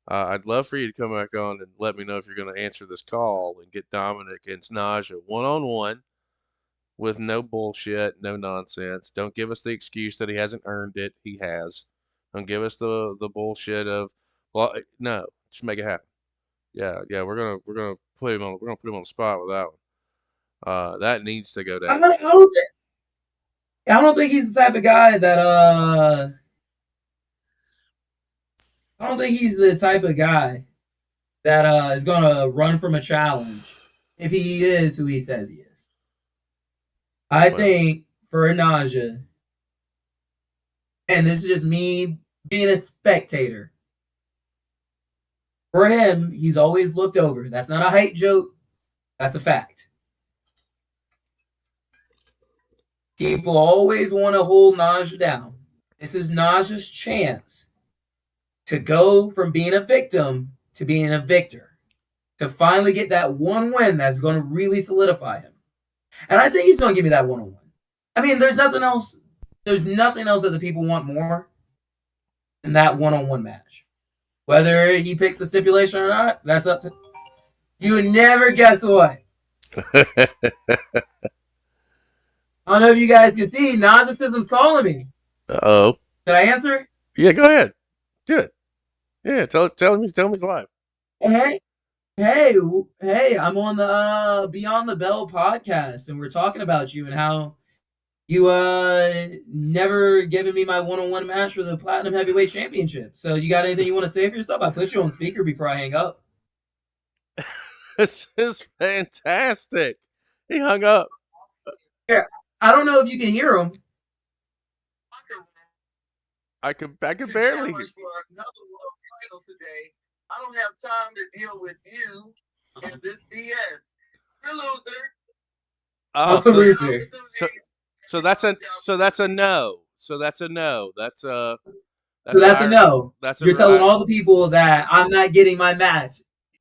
I'd love for you to come back on and let me know if you're going to answer this call and get Dominic against Naja one on one with no bullshit, no nonsense. Don't give us the excuse that he hasn't earned it. He has. Don't give us the bullshit of, well, no, just make it happen. Yeah, we're gonna put him on the spot with that one. That needs to go down. I don't think he's the type of guy that I don't think he's the type of guy that is gonna run from a challenge if he is who he says he is. I Well, think for Naja, and this is just me being a spectator. For him, he's always looked over. That's not a height joke. That's a fact. People always want to hold Naja down. This is Naja's chance to go from being a victim to being a victor, to finally get that one win that's going to really solidify him. And I think he's going to give me that one-on-one. I mean, there's nothing else. There's nothing else that the people want more than that one-on-one match. Whether he picks the stipulation or not, that's up to you. Would never guess what. I don't know if you guys can see. Najasism's calling me. oh. Did I answer? Yeah, go ahead. Do it. Yeah, tell him he's live. Hey, hey! I'm on the Beyond the Bell podcast, and we're talking about you and how you never given me my one-on-one match for the Platinum Heavyweight Championship. So you got anything you want to say for yourself? I put you on speaker before I hang up. This is fantastic. He hung up. Yeah, I don't know if you can hear him. I could barely. For another world title today. I don't have time to deal with you and this BS. You're a loser. Oh, I'm a loser. So that's a no. So that's a no. That's So that's a no. That's You're telling all the people that I'm not getting my match,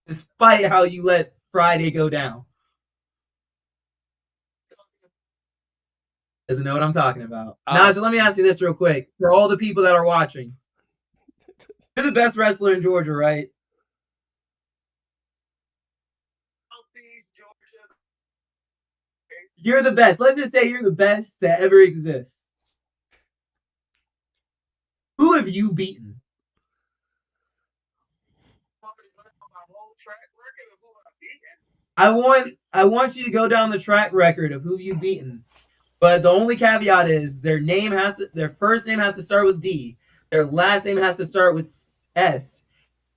despite how you let Friday go down. Doesn't know what I'm talking about. Naja, let me ask you this real quick. For all the people that are watching, you're the best wrestler in Georgia, right? You're the best. Let's just say you're the best that ever exists. Who have you beaten? I want you to go down the track record of who you've beaten. But the only caveat is their first name has to start with D. Their last name has to start with S.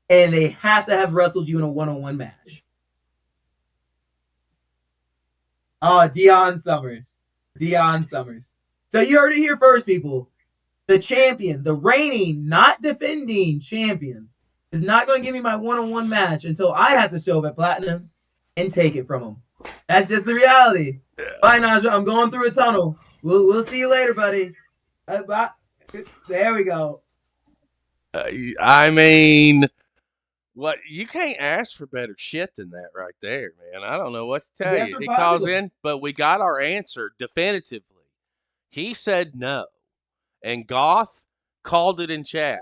And they have to have wrestled you in a one-on-one match. Oh, Deion Summers. So you heard it here first, people. The champion, the reigning, not defending champion, is not going to give me my one-on-one match until I have to show up at Platinum and take it from him. That's just the reality. Yeah. Bye, Naja. I'm going through a tunnel. We'll see you later, buddy. Bye. There we go. I mean, what, you can't ask for better shit than that right there, man. I don't know what to tell you. He calls in, but we got our answer definitively. He said no, and Goth called it in chat.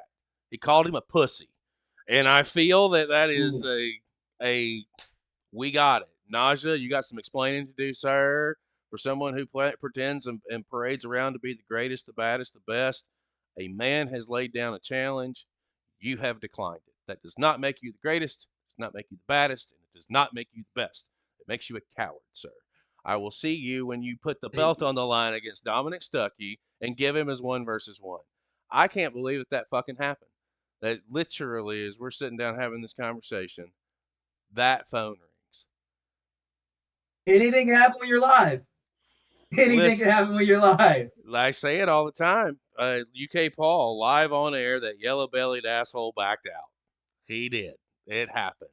He called him a pussy, and I feel that is a we got it. Naja, you got some explaining to do, sir. For someone who pretends and parades around to be the greatest, the baddest, the best, a man has laid down a challenge. You have declined it. That does not make you the greatest, does not make you the baddest, and it does not make you the best. It makes you a coward, sir. I will see you when you put the belt on the line against Dominic Stuckey and give him his 1-versus-1. I can't believe that fucking happened. That literally, as we're sitting down having this conversation, that phone rings. Anything can happen when you're live. Anything can happen when you're live. I say it all the time. UK Paul, live on air, that yellow-bellied asshole backed out. He did. It happened.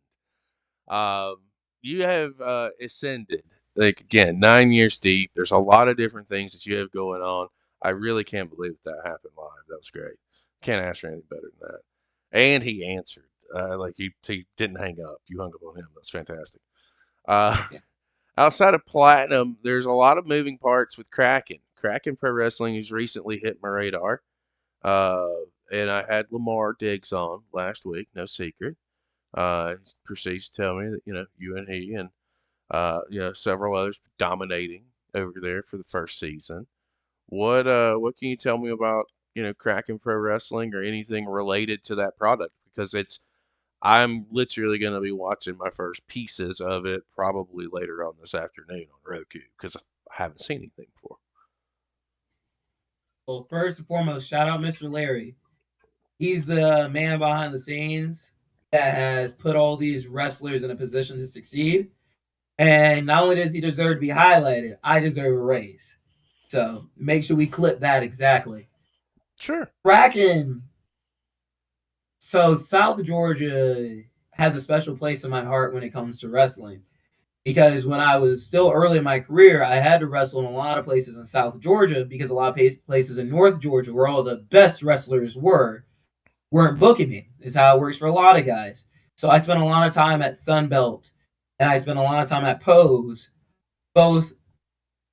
You have ascended. Like, again, 9 years deep. There's a lot of different things that you have going on. I really can't believe that happened live. That was great. Can't ask for anything better than that. And he answered. Like he didn't hang up. You hung up on him. That's fantastic. Uh, Yeah. outside of Platinum, there's a lot of moving parts with Kraken. Kraken Pro Wrestling has recently hit my radar. Uh, and I had Lamar Diggs on last week, no secret. He proceeds to tell me that, you and he and, several others dominating over there for the first season. What can you tell me about, Kraken Pro Wrestling or anything related to that product? Because I'm literally going to be watching my first pieces of it probably later on this afternoon on Roku because I haven't seen anything before. Well, first and foremost, shout out Mr. Larry. He's the man behind the scenes that has put all these wrestlers in a position to succeed. And not only does he deserve to be highlighted, I deserve a raise. So make sure we clip that exactly. Sure. Kraken. So South Georgia has a special place in my heart when it comes to wrestling. Because when I was still early in my career, I had to wrestle in a lot of places in South Georgia because a lot of places in North Georgia, where all the best wrestlers weren't booking me. Is how it works for a lot of guys. So I spent a lot of time at Sunbelt, and I spent a lot of time at Pose, both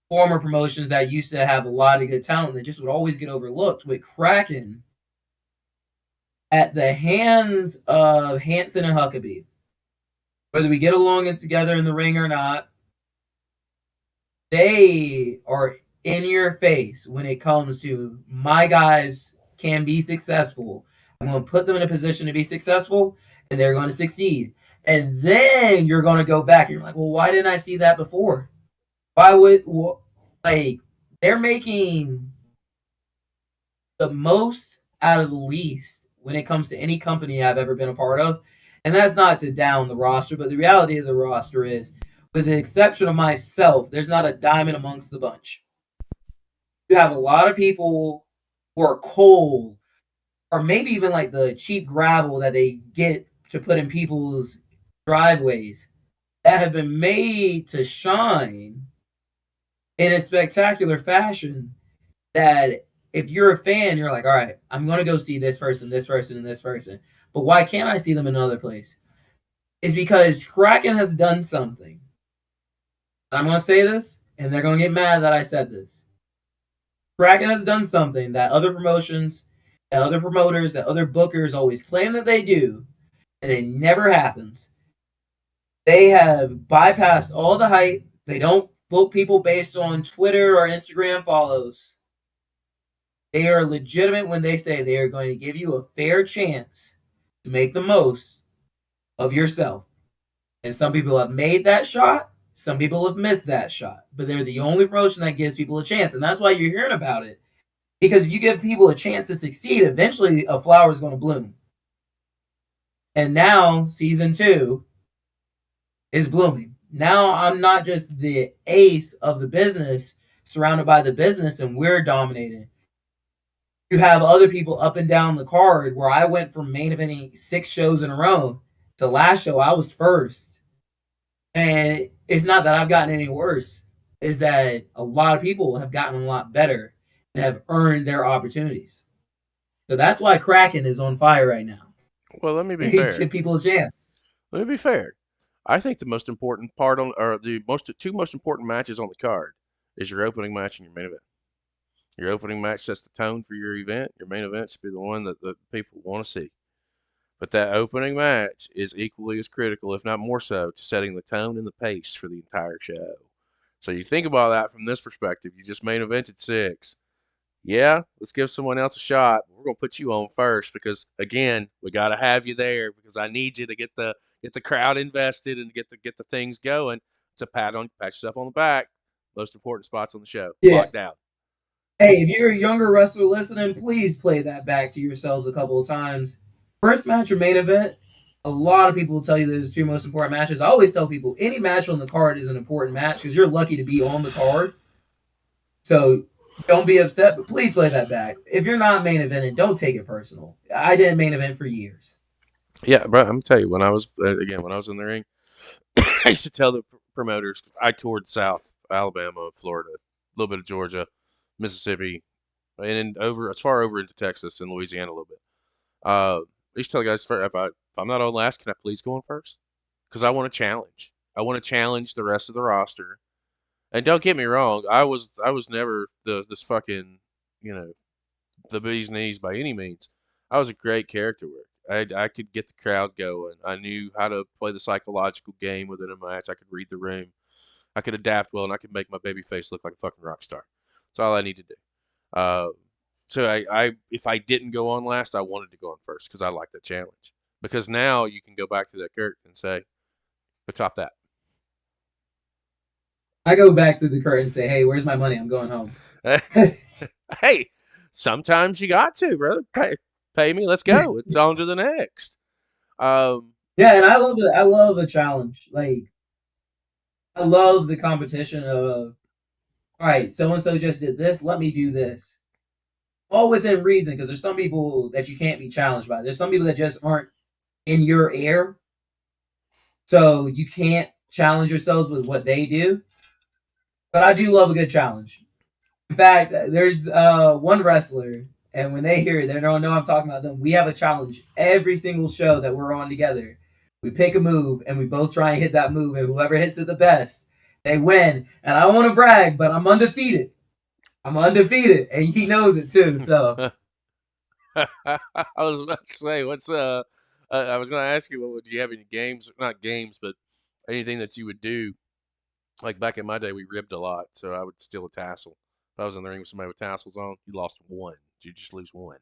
former promotions that used to have a lot of good talent that just would always get overlooked. With Kraken, at the hands of Hanson and Huckabee, whether we get along together in the ring or not, they are in your face when it comes to my guys can be successful. I'm going to put them in a position to be successful, and they're going to succeed. And then you're going to go back and you're like, well, why didn't I see that before? Why would, like, they're making the most out of the least when it comes to any company I've ever been a part of. And that's not to down the roster, but the reality of the roster is, with the exception of myself, there's not a diamond amongst the bunch. You have a lot of people who are coal, or maybe even like the cheap gravel that they get to put in people's driveways, that have been made to shine in a spectacular fashion that if you're a fan, you're like, all right, I'm going to go see this person, this person, and this person. But why can't I see them in another place? It's because Kraken has done something. I'm going to say this, and they're going to get mad that I said this. Kraken has done something that other promotions, that other promoters, that other bookers always claim that they do, and it never happens. They have bypassed all the hype. They don't book people based on Twitter or Instagram follows. They are legitimate when they say they are going to give you a fair chance to make the most of yourself. And some people have made that shot. Some people have missed that shot. But they're the only promotion that gives people a chance. And that's why you're hearing about it. Because if you give people a chance to succeed, eventually a flower is going to bloom. And now season 2 is blooming. Now I'm not just the ace of the business, surrounded by the business, and we're dominating. You have other people up and down the card where I went from main eventing 6 shows in a row to last show I was first. And it's not that I've gotten any worse. It's that a lot of people have gotten a lot better and have earned their opportunities. So that's why Kraken is on fire right now. Well, let me be fair. Give people a chance. Let me be fair. I think the most important part or the two most important matches on the card is your opening match and your main event. Your opening match sets the tone for your event. Your main event should be the one that the people want to see. But that opening match is equally as critical, if not more so, to setting the tone and the pace for the entire show. So you think about that from this perspective. You just main evented 6. Yeah, let's give someone else a shot. We're gonna put you on first because again, we gotta have you there because I need you to get the crowd invested and get the things going. It's a pat yourself on the back. Most important spots on the show. Yeah. Locked down. Hey, if you're a younger wrestler listening, please play that back to yourselves a couple of times. First match or main event, a lot of people will tell you there's 2 most important matches. I always tell people any match on the card is an important match because you're lucky to be on the card. So don't be upset, but please play that back. If you're not main eventing, don't take it personal. I didn't main event for years. Yeah, but I'm gonna tell you when I was when I was in the ring, I used to tell the promoters I toured South Alabama, Florida, a little bit of Georgia, Mississippi, and over as far over into Texas and Louisiana a little bit. I used to tell the guys if if I'm not on last, can I please go on first? Because I want to challenge. I want to challenge the rest of the roster. And don't get me wrong, I was never this fucking, you know, the bee's knees by any means. I was a great character work. I could get the crowd going. I knew how to play the psychological game within a match. I could read the room. I could adapt well, and I could make my baby face look like a fucking rock star. That's all I need to do. Uh, so if I didn't go on last, I wanted to go on first because I like the challenge. Because now you can go back to that curtain and say, "But top that." I go back through the curtain and say, "Hey, where's my money? I'm going home." Hey, sometimes you got to, brother. Pay me. Let's go. It's on to the next. Yeah, and I love it. I love a challenge. Like I love the competition of all right, so and so just did this. Let me do this. All within reason, because there's some people that you can't be challenged by. There's some people that just aren't in your air, so you can't challenge yourselves with what they do. But I do love a good challenge. In fact, there's one wrestler, and when they hear it, they don't know I'm talking about them. We have a challenge every single show that we're on together. We pick a move, and we both try and hit that move, and whoever hits it the best, they win. And I don't want to brag, but I'm undefeated. I'm undefeated, and he knows it too. So I was about to say, I was going to ask you, do you have any games, not games, but anything that you would do? Like back in my day, we ribbed a lot, so I would steal a tassel. If I was in the ring with somebody with tassels on, you lost one. You just lose one.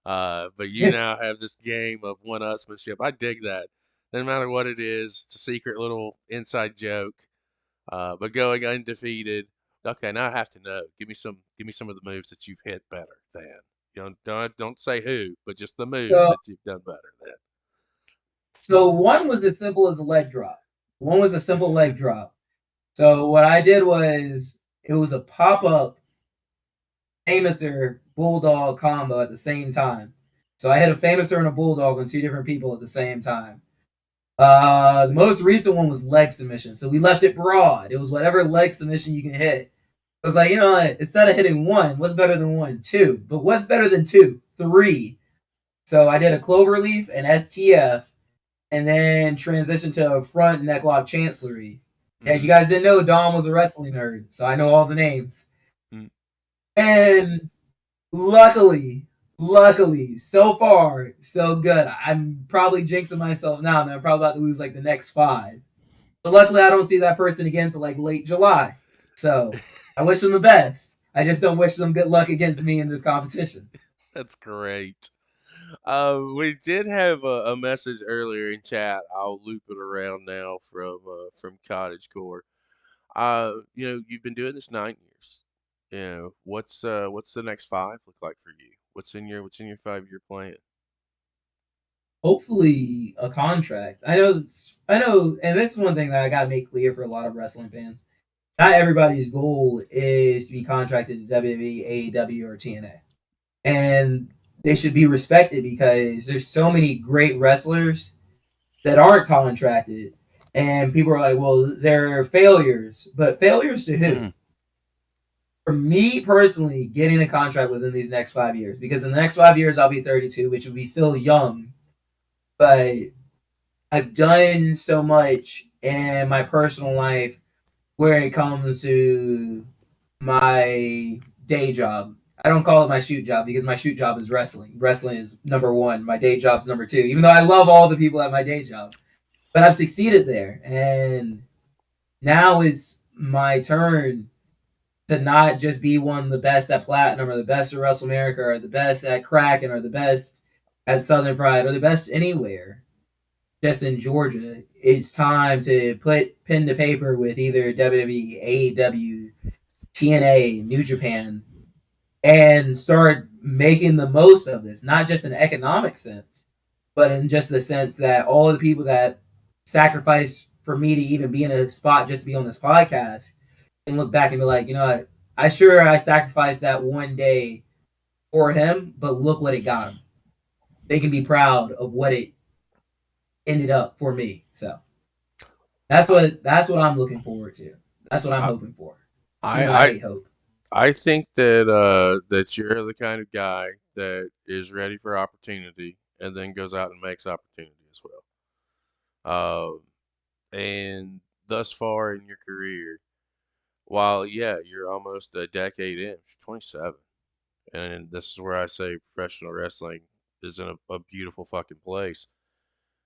But you now have this game of one-upsmanship. I dig that. No matter what it is, it's a secret little inside joke. But going undefeated. Okay, now I have to know. Give me some of the moves that you've hit better than. Don't say who, but just the moves so that you've done better than. so one was as simple as a leg drop. One was a simple leg drop. So what I did was it was a pop up famouser bulldog combo at the same time. So I hit a famouser and a bulldog on two different people at the same time. The most recent one was leg submission. So we left it broad. It was whatever leg submission you can hit. I was like, you know what? Instead of hitting one, what's better than one? Two. But what's better than two? Three. So I did a cloverleaf, an STF, and then transitioned to a front necklock chancellery. Yeah, you guys didn't know Dom was a wrestling nerd, so I know all the names. Mm. And luckily, so far, so good. I'm probably jinxing myself now, and I'm probably about to lose like the next 5. But luckily, I don't see that person again until like late July. So I wish them the best. I just don't wish them good luck against me in this competition. That's great. We did have a message earlier in chat. I'll loop it around now from Cottage Core. You've been doing this 9 years. What's the next 5 look like for you? What's in your 5-year plan? Hopefully, a contract. I know, and this is one thing that I gotta make clear for a lot of wrestling fans. Not everybody's goal is to be contracted to WWE, AEW, or TNA. And they should be respected because there's so many great wrestlers that aren't contracted. And people are like, well, they're failures. But failures to who? For me personally, getting a contract within these next 5 years. Because in the next 5 years, I'll be 32, which would be still young. But I've done so much in my personal life where it comes to my day job. I don't call it my shoot job because my shoot job is wrestling. Wrestling is number 1. My day job's number 2. Even though I love all the people at my day job, but I've succeeded there, and now is my turn to not just be one of the best at Platinum or the best at Wrestle America or the best at Kraken or the best at Southern Fried or the best anywhere. Just in Georgia, it's time to put pen to paper with either WWE, AEW, TNA, New Japan, and start making the most of this, not just in economic sense, but in just the sense that all the people that sacrifice for me to even be in a spot just to be on this podcast and look back and be like, you know what, I sacrificed that one day for him, but look what it got him. They can be proud of what it ended up for me. So that's what I'm looking forward to. That's what I'm hoping for. I hope. I think that you're the kind of guy that is ready for opportunity and then goes out and makes opportunity as And thus far in your career, while yeah, you're almost a decade in, you're 27, and this is where I say professional wrestling is in a beautiful fucking place.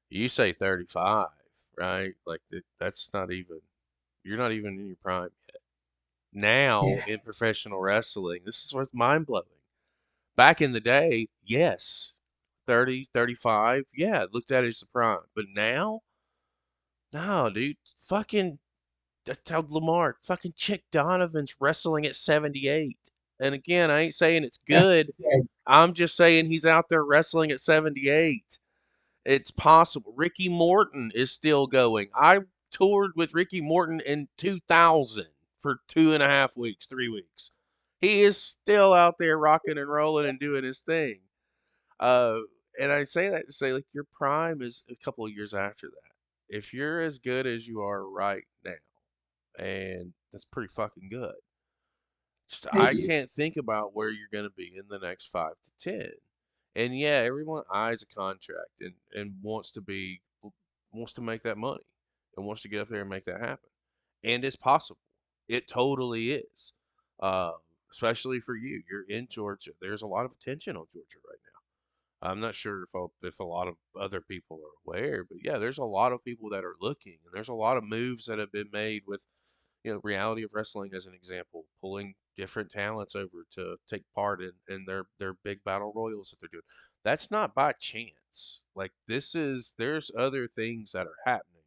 You say 35, right? Like that's not even, you're not even in your prime yet. Now Yeah. in professional wrestling, this is what's mind blowing. Back in the day, yes, 30, 35, yeah, looked at it as a prime. But now, no, dude, fucking, that's how Lamar, fucking Chick Donovan's wrestling at 78. And again, I ain't saying it's good. I'm just saying he's out there wrestling at 78. It's possible. Ricky Morton is still going. I toured with Ricky Morton in 2000 for 2.5 weeks, 3 weeks. He is still out there rocking and rolling and doing his thing. Uh, and I say that to say, like, your prime is a couple of years after that. If you're as good as you are right now, and that's pretty fucking good. Just, Thank I you. can't think about where you're going to be in the next 5 to 10. And yeah, everyone eyes a contract and wants to make that money and wants to get up there and make that happen. And it's possible. It totally is. Uh, Especially for you. You're in Georgia. There's a lot of attention on Georgia right now. I'm not sure if a lot of other people are aware, but yeah, there's a lot of people that are looking, and there's a lot of moves that have been made with, reality of wrestling as an example, pulling different talents over to take part in their big battle royals that they're doing. That's not by chance. Like there's other things that are happening,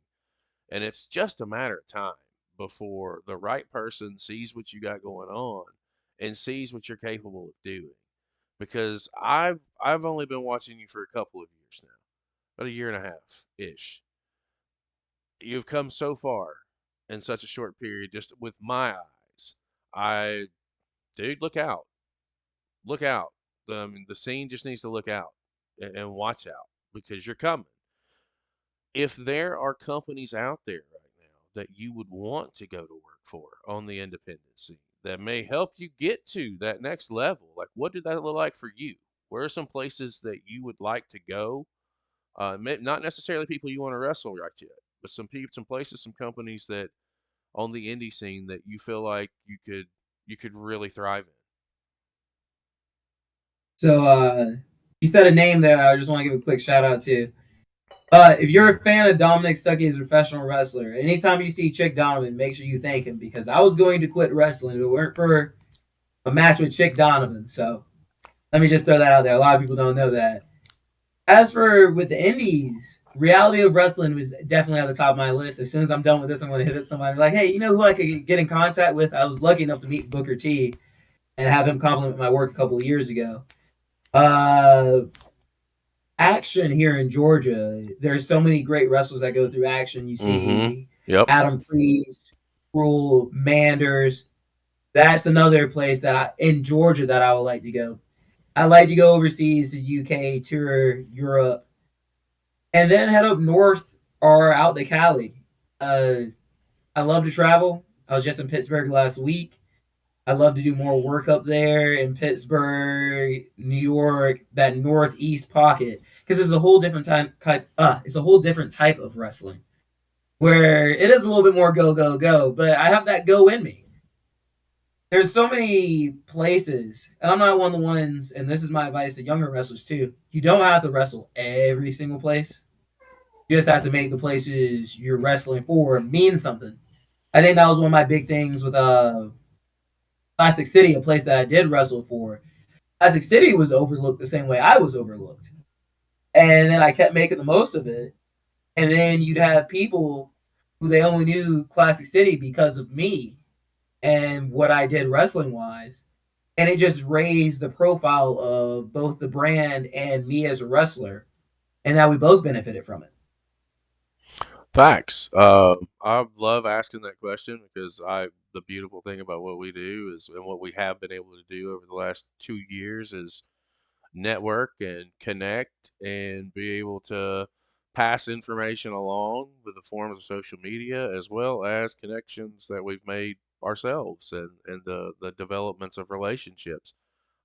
and it's just a matter of time before the right person sees what you got going on and sees what you're capable of doing. Because I've only been watching you for a couple of years now, about a year and a half ish. You've come so far in such a short period, just with my eyes. I, dude, look out, look out. The scene just needs to look out and watch out because you're coming. If there are companies out there right now that you would want to go to work for on the independent scene that may help you get to that next level, like what did that look like for you? Where are some places that you would like to go? Not necessarily people you want to wrestle right yet, but some people, some places, some companies that on the indie scene that you feel like you could really thrive in. So you said a name there I just want to give a quick shout out to. If you're a fan of Dominic Stuckey as a professional wrestler, anytime you see Chick Donovan, make sure you thank him because I was going to quit wrestling if it weren't for a match with Chick Donovan. So let me just throw that out there. A lot of people don't know that. As for with the indies, reality of wrestling was definitely at the top of my list. As soon as I'm done with this, I'm going to hit up somebody like, hey, you know who I could get in contact with? I was lucky enough to meet Booker T and have him compliment my work a couple of years ago. Uh, Action here in Georgia. There's so many great wrestlers that go through Action. You Mm-hmm. see Yep. Adam Priest, Rule, Manders. That's another place that in Georgia that I would like to go. I like to go overseas to UK, tour Europe, and then head up north or out to Cali. Uh, I love to travel. I was just in Pittsburgh last week. I love to do more work up there in Pittsburgh, New York, that northeast pocket, because it's a whole different type. It's a whole different type of wrestling where it is a little bit more go go go. But I have that go in me. There's so many places, and I'm not one of the ones. And this is my advice to younger wrestlers too. You don't have to wrestle every single place. You just have to make the places you're wrestling for mean something. I think that was one of my big things with Classic City, a place that I did wrestle for. Classic City was overlooked the same way I was overlooked. And then I kept making the most of it. And then you'd have people who they only knew Classic City because of me and what I did wrestling wise. And it just raised the profile of both the brand and me as a wrestler. And now we both benefited from it. Facts. I love asking that question because the beautiful thing about what we do is, and what we have been able to do over the last 2 years is network and connect and be able to pass information along with the forms of social media as well as connections that we've made ourselves and the developments of relationships.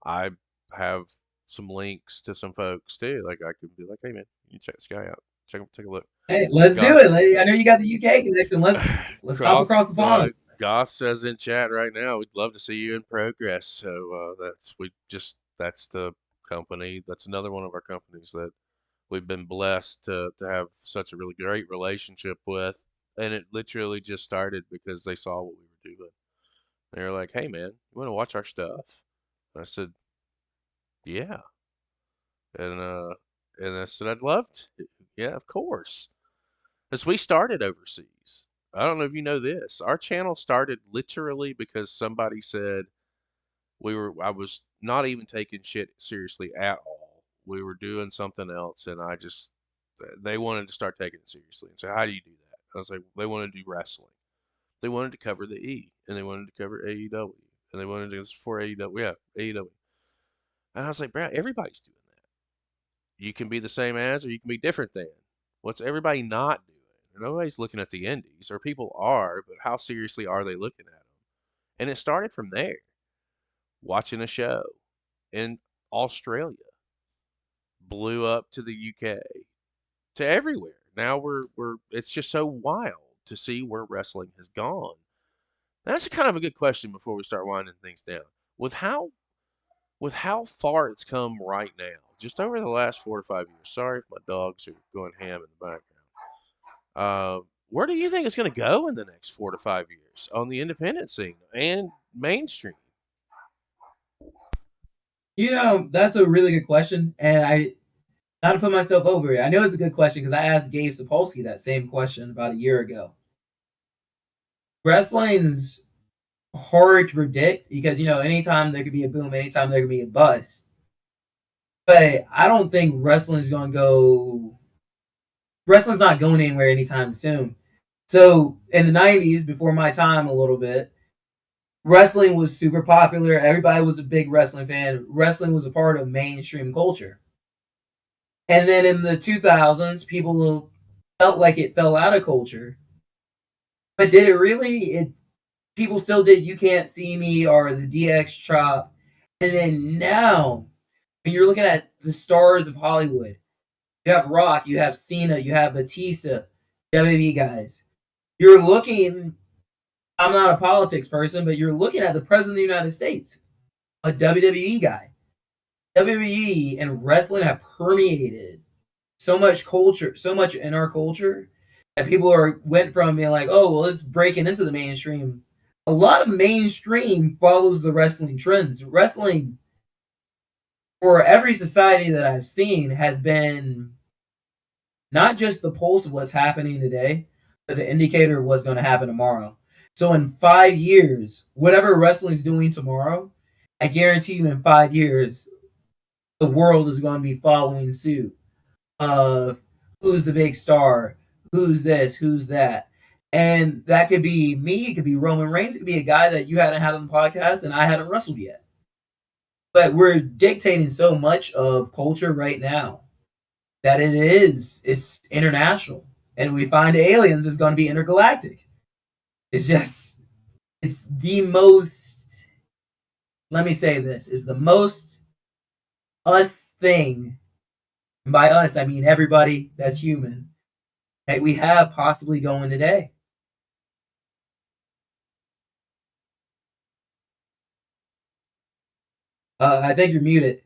I have some links to some folks too. Like I could be like, hey man, you check this guy out. Take a look. Hey, let's do Goth, it. I know you got the UK connection. Let's hop Goth, across the pond. Goth says in chat right now, we'd love to see you in progress. So that's the company. That's another one of our companies that we've been blessed to have such a really great relationship with. And it literally just started because they saw what we were doing. They were like, "Hey, man, you want to watch our stuff?" And I said, "Yeah." And I said, "I'd love to." Yeah, of course. Because we started overseas. I don't know if you know this. Our channel started literally because somebody said I was not even taking shit seriously at all. We were doing something else, and they wanted to start taking it seriously and say, "How do you do that?" I was like, they wanted to do wrestling. They wanted to cover the E, and they wanted to cover AEW, and they wanted to do for AEW, yeah, AEW. And I was like, bro, everybody's doing that. You can be the same as, or you can be different than. What's everybody not doing? Nobody's looking at the indies, or people are, but how seriously are they looking at them? And it started from there. Watching a show in Australia blew up to the UK, to everywhere. Now we're it's just so wild to see where wrestling has gone. That's kind of a good question before we start winding things down. With how with how far it's come right now, just over the last 4 to 5 years. Sorry if my dogs are going ham in the background. Where do you think it's going to go in the next 4 to 5 years on the independent scene and mainstream? That's a really good question, and I not to put myself over it. I know it's a good question because I asked Gabe Sapolsky that same question about a year ago. Wrestling's hard to predict because anytime there could be a boom, anytime there could be a bust. But I don't think wrestling's going to go. Wrestling's not going anywhere anytime soon. So in the '90s, before my time, a little bit, wrestling was super popular. Everybody was a big wrestling fan. Wrestling was a part of mainstream culture. And then in the 2000s, people felt like it fell out of culture. But did it really? People still did You Can't See Me or the DX Chop. And then now, when you're looking at the stars of Hollywood, you have Rock, you have Cena, you have Batista, WWE guys. You're looking, I'm not a politics person, but you're looking at the President of the United States, a WWE guy. WWE and wrestling have permeated so much culture, so much in our culture that people went from being like, oh, well, it's breaking into the mainstream. A lot of mainstream follows the wrestling trends. Wrestling, for every society that I've seen, has been not just the pulse of what's happening today, but the indicator of what's going to happen tomorrow. So in 5 years, whatever wrestling's doing tomorrow, I guarantee you in 5 years, the world is going to be following suit of who's the big star, who's this, who's that. And that could be me, it could be Roman Reigns, it could be a guy that you hadn't had on the podcast and I hadn't wrestled yet. But we're dictating so much of culture right now that it's international. And we find aliens is going to be intergalactic. It's the most, let me say this, it's the most us thing. And by us, I mean everybody that's human that we have possibly going today. I think you're muted.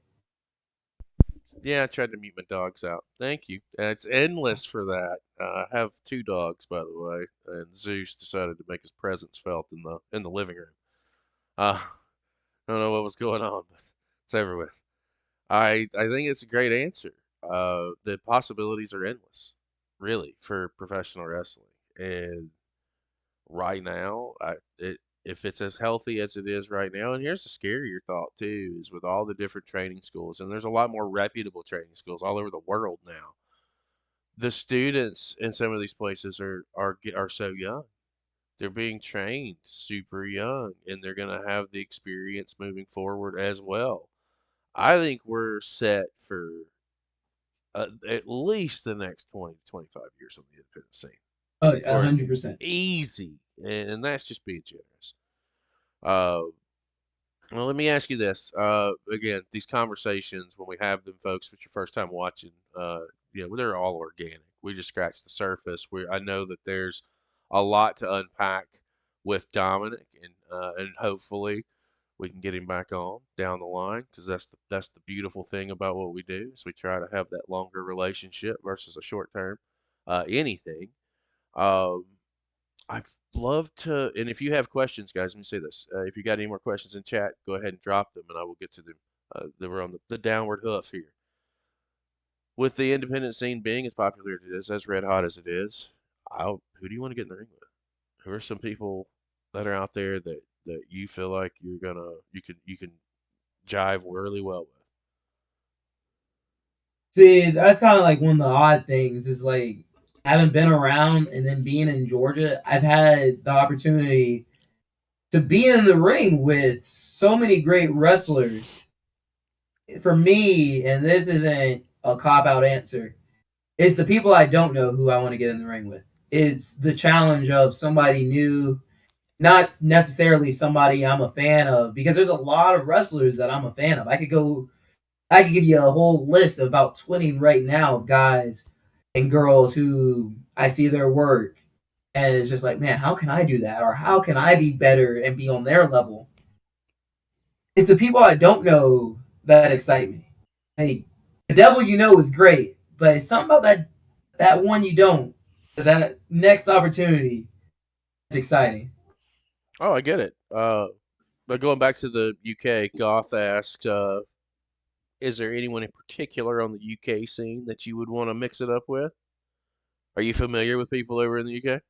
Yeah, I tried to mute my dogs out. Thank you. It's endless for that. I have 2 dogs, by the way, and Zeus decided to make his presence felt in the living room. I don't know what was going on, but it's everywhere. I think it's a great answer. The possibilities are endless, really, for professional wrestling. And right now, if it's as healthy as it is right now, and here's the scarier thought too, is with all the different training schools, and there's a lot more reputable training schools all over the world now. The students in some of these places are so young. They're being trained super young, and they're going to have the experience moving forward as well. I think we're set for at least the next 20 to 25 years on the independent scene, Oh, or 100%. easy, and that's just being generous. Uh, well, let me ask you this. Again, these conversations when we have them, folks, if it's your first time watching, they're all organic. we just scratched the surface. I know that there's a lot to unpack with Dominic, and hopefully we can get him back on down the line, because that's the beautiful thing about what we do is we try to have that longer relationship versus a short term anything. Um, I'd love to, and if you have questions, guys, let me say this: if you got any more questions in chat, go ahead and drop them, and I will get to them. We're on the downward hoof here. With the independent scene being as popular as it is, as red hot as it is, who do you want to get in the ring with? Who are some people that are out there that you feel like you can jive really well with? See, that's kind of like one of the odd things is like having been around and then being in Georgia, I've had the opportunity to be in the ring with so many great wrestlers. For me, and this isn't a cop out answer, it's the people I don't know who I want to get in the ring with. It's the challenge of somebody new, not necessarily somebody I'm a fan of, because there's a lot of wrestlers that I'm a fan of. I could give you a whole list of about 20 right now of guys and girls who I see their work and it's just like, man, how can I do that? Or how can I be better and be on their level? It's the people I don't know that excite me. Hey, the devil you know is great, but it's something about that one you don't. That next opportunity is exciting. Oh, I get it. But going back to the UK, Goth asked, is there anyone in particular on the UK scene that you would want to mix it up with? Are you familiar with people over in the UK?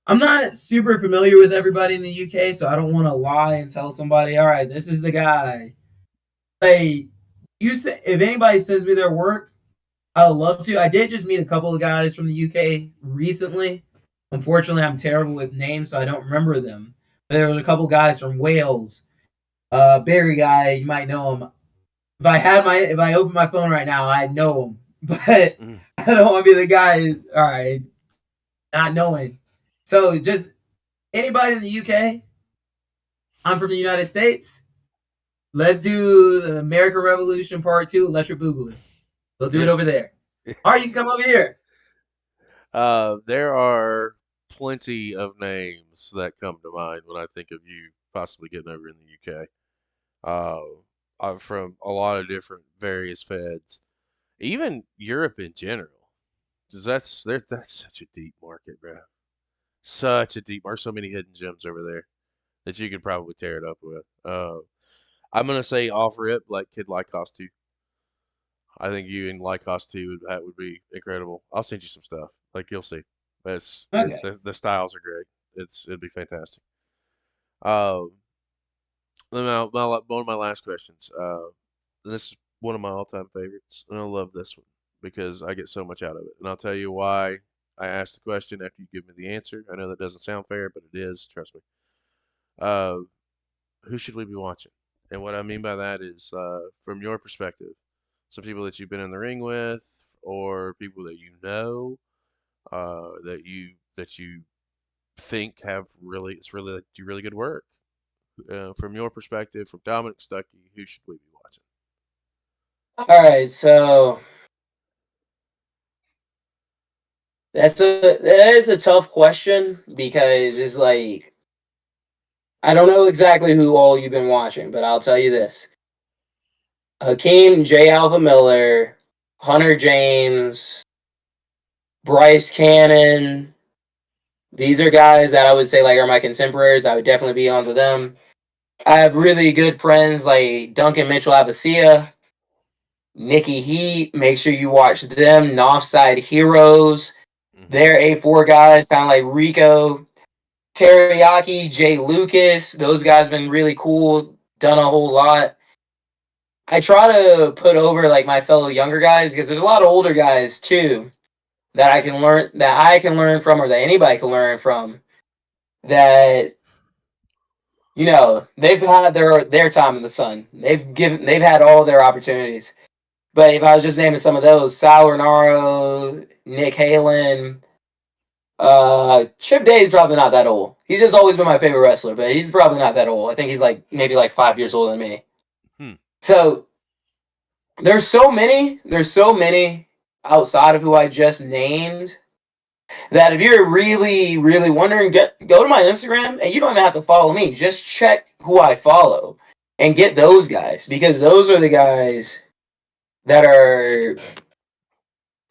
I'm not super familiar with everybody in the UK, so I don't want to lie and tell somebody, all right, this is the guy. Like, you say, if anybody sends me their work, I would love to. I did just meet a couple of guys from the UK recently. Unfortunately, I'm terrible with names, so I don't remember them. But there was a couple guys from Wales. Barry guy, you might know him. If I open my phone right now, I know him. But Mm. I don't want to be the guy. All right, not knowing. So just anybody in the UK. I'm from the United States. Let's do the American Revolution Part 2, Electric Boogaloo. We'll do it over there. Or you can come over here. There are plenty of names that come to mind when I think of you possibly getting over in the UK. I'm from a lot of different various feds, even Europe in general. 'Cause that's such a deep market, bro. Such a deep market. So many hidden gems over there that you could probably tear it up with. I'm gonna say off rip like Kid Lycos 2. I think you and Lycos 2 that would be incredible. I'll send you some stuff. Like you'll see. Okay. The styles are great. It'd be fantastic. Um, one of my last questions. This is one of my all-time favorites, and I love this one because I get so much out of it. And I'll tell you why I asked the question after you give me the answer. I know that doesn't sound fair, but it is. Trust me. Uh, who should we be watching? And what I mean by that is, from your perspective, some people that you've been in the ring with, or people that you know, that you think have really do really good work. From your perspective, from Dominic Stuckey, who should we be watching? All right, so that is a tough question because it's like I don't know exactly who all you've been watching, but I'll tell you this: Hakeem J. Alpha Miller, Hunter James, Bryce Cannon. These are guys that I would say like are my contemporaries. I would definitely be onto them. I have really good friends like Duncan Mitchell Abasia, Nikki Heat. Make sure you watch them. Northside Heroes. Mm-hmm. They're A4 guys, kind of like Rico, Teriyaki, Jay Lucas. Those guys been really cool. Done a whole lot. I try to put over like my fellow younger guys because there's a lot of older guys too that I can learn from or that anybody can learn from that they've had their time in the sun. They've had all their opportunities. But if I was just naming some of those, Sal Renaro, Nick Halen, Chip Day's probably not that old. He's just always been my favorite wrestler, but he's probably not that old. I think he's like maybe like 5 years older than me. Hmm. So there's so many outside of who I just named, that if you're really, really wondering, go to my Instagram, and you don't even have to follow me. Just check who I follow and get those guys, because those are the guys that are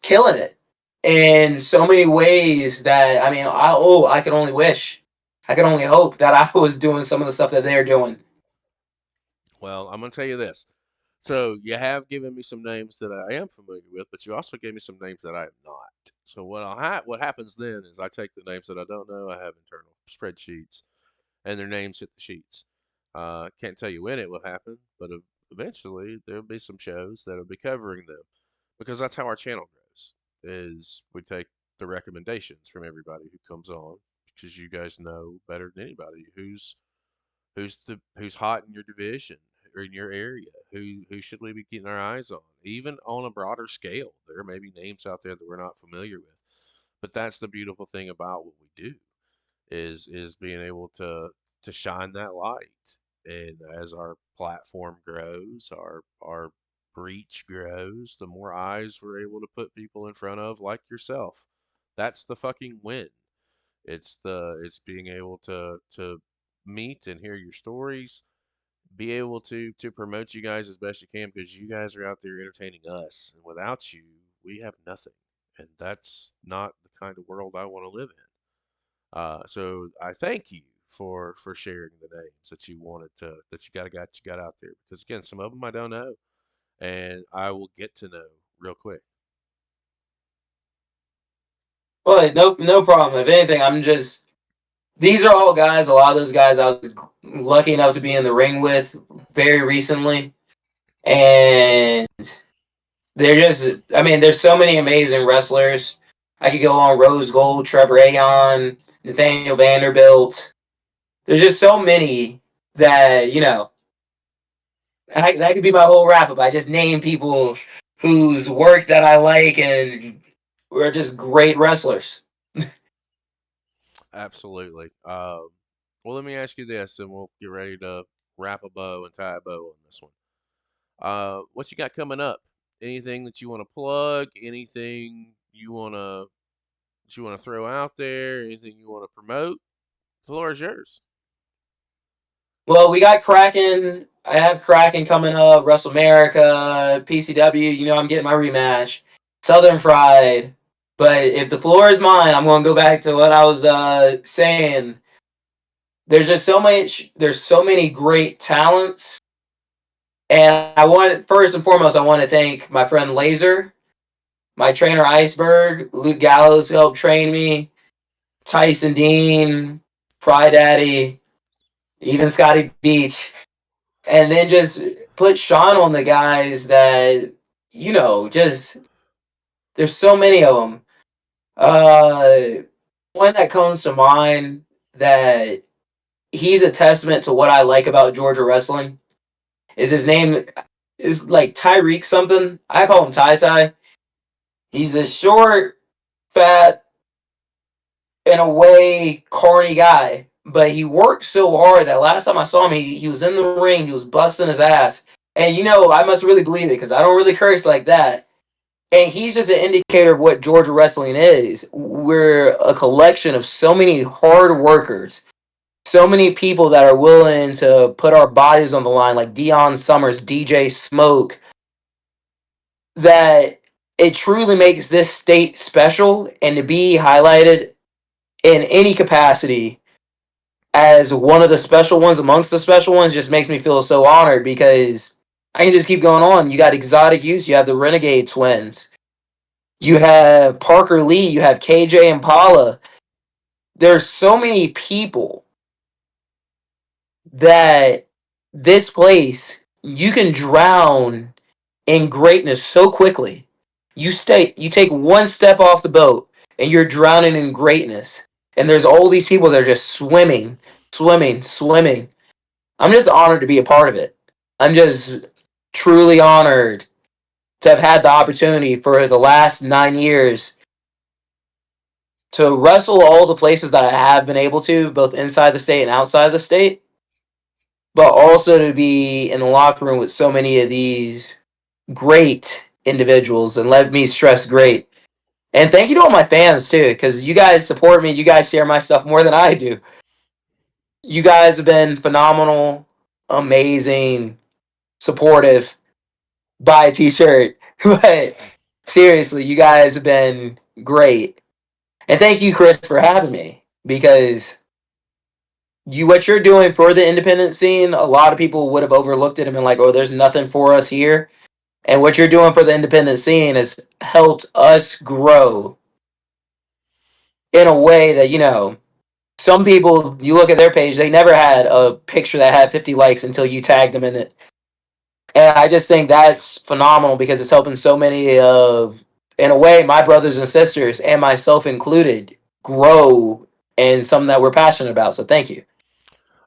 killing it in so many ways that, I mean, I could only wish. I could only hope that I was doing some of the stuff that they're doing. Well, I'm going to tell you this. So you have given me some names that I am familiar with, but you also gave me some names that I am not. So what happens then is I take the names that I don't know. I have internal spreadsheets, and their names hit the sheets. Can't tell you when it will happen, but eventually there'll be some shows that'll be covering them, because that's how our channel grows. Is we take the recommendations from everybody who comes on, because you guys know better than anybody who's hot in your division or in your area, who should we be getting our eyes on, even on a broader scale. There may be names out there that we're not familiar with, but that's the beautiful thing about what we do, is being able to shine that light. And as our platform grows, our reach grows, the more eyes we're able to put people in front of like yourself. That's the fucking win. It's being able to meet and hear your stories, be able to promote you guys as best you can, because you guys are out there entertaining us, and without you, we have nothing. And that's not the kind of world I want to live in. So I thank you for sharing the names that you wanted to that you got out there, because again, some of them I don't know, and I will get to know real quick. Well, no problem. If anything, I'm just, these are all guys. A lot of those guys I was lucky enough to be in the ring with very recently, and they're just, I mean, there's so many amazing wrestlers. I could go on Rose Gold, Trevor Aon, Nathaniel Vanderbilt. There's just so many that, that could be my whole wrap up. I just name people whose work that I like and are just great wrestlers. Absolutely. Well, let me ask you this, and we'll get ready to wrap a bow and tie a bow on this one. What you got coming up? Anything that you want to plug? Anything you want to throw out there? Anything you want to promote? The floor is yours. Well, we got Kraken. I have Kraken coming up, Wrestle America, PCW. I'm getting my rematch. Southern Fried. But if the floor is mine, I'm going to go back to what I was saying. There's so many great talents. And first and foremost, I want to thank my friend Laser, my trainer Iceberg, Luke Gallows, who helped train me, Tyson Dean, Fry Daddy, even Scotty Beach. And then just put Sean on the guys that, just, there's so many of them. One that comes to mind that he's a testament to what I like about Georgia wrestling is his name is like Tyreek something. I call him Ty Ty. He's this short, fat, in a way, corny guy. But he worked so hard that last time I saw him, he was in the ring, he was busting his ass. And I must really believe it because I don't really curse like that. And he's just an indicator of what Georgia wrestling is. We're a collection of so many hard workers, so many people that are willing to put our bodies on the line, like Dion Summers, DJ Smoke, that it truly makes this state special. And to be highlighted in any capacity as one of the special ones amongst the special ones just makes me feel so honored, because I can just keep going on. You got Exotic Use, you have the Renegade Twins, you have Parker Lee, you have KJ Impala. There's so many people that this place, you can drown in greatness so quickly. You take one step off the boat and you're drowning in greatness. And there's all these people that are just swimming, swimming, swimming. I'm just honored to be a part of it. I'm just truly honored to have had the opportunity for the last 9 years to wrestle all the places that I have been able to, both inside the state and outside the state, but also to be in the locker room with so many of these great individuals and let me stress great. And thank you to all my fans too, because you guys support me. You guys share my stuff more than I do. You guys have been phenomenal, amazing, supportive. Buy a t-shirt. But seriously, you guys have been great. And thank you, Chris, for having me. Because what you're doing for the independent scene, a lot of people would have overlooked it and been like, oh, there's nothing for us here. And what you're doing for the independent scene has helped us grow in a way that, some people, you look at their page, they never had a picture that had 50 likes until you tagged them in it. And I just think that's phenomenal because it's helping so many of, in a way, my brothers and sisters and myself included grow in something that we're passionate about. So thank you.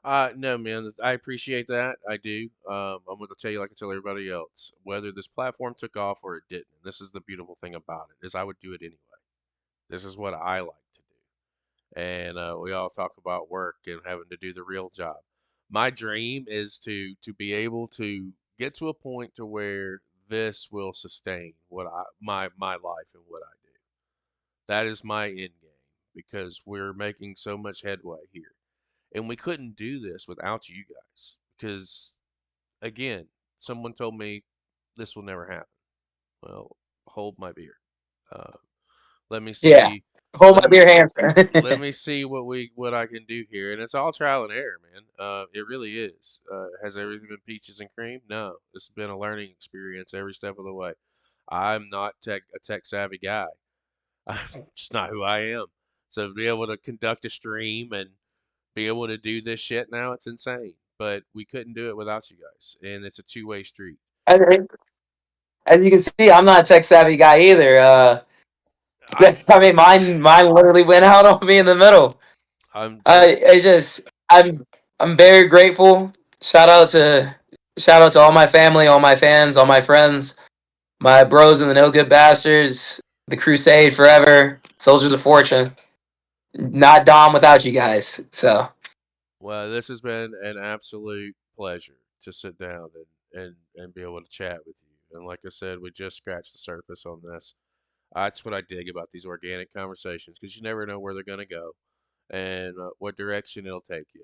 No, man, I appreciate that. I do. I'm going to tell you, like I tell everybody else, whether this platform took off or it didn't. This is the beautiful thing about it, is I would do it anyway. This is what I like to do. And we all talk about work and having to do the real job. My dream is to be able to get to a point to where this will sustain my life and what I do. That is my end game because we're making so much headway here. And we couldn't do this without you guys because, again, someone told me this will never happen. Well, hold my beer. Uh, let me Yeah. see. Hold Let my me beer hands. let me see what I can do here, and it's all trial and error, man. It really is. Has everything been peaches and cream? No, it's been a learning experience every step of the way. I'm not a tech savvy guy. I'm just not who I am. So to be able to conduct a stream and be able to do this shit now, it's insane. But we couldn't do it without you guys, and it's a two-way street. As as you can see, I'm not a tech savvy guy either. I I mean, mine literally went out on me in the middle. I'm for I just, I'm very grateful. Shout out to all my family, all my fans, all my friends, my bros and the No Good Bastards, the Crusade Forever, Soldiers of Fortune. Not Dom without you guys. So Well, this has been an absolute pleasure to sit down and be able to chat with you. And like I said, we just scratched the surface on this. That's what I dig about these organic conversations because you never know where they're going to go and what direction it'll take you.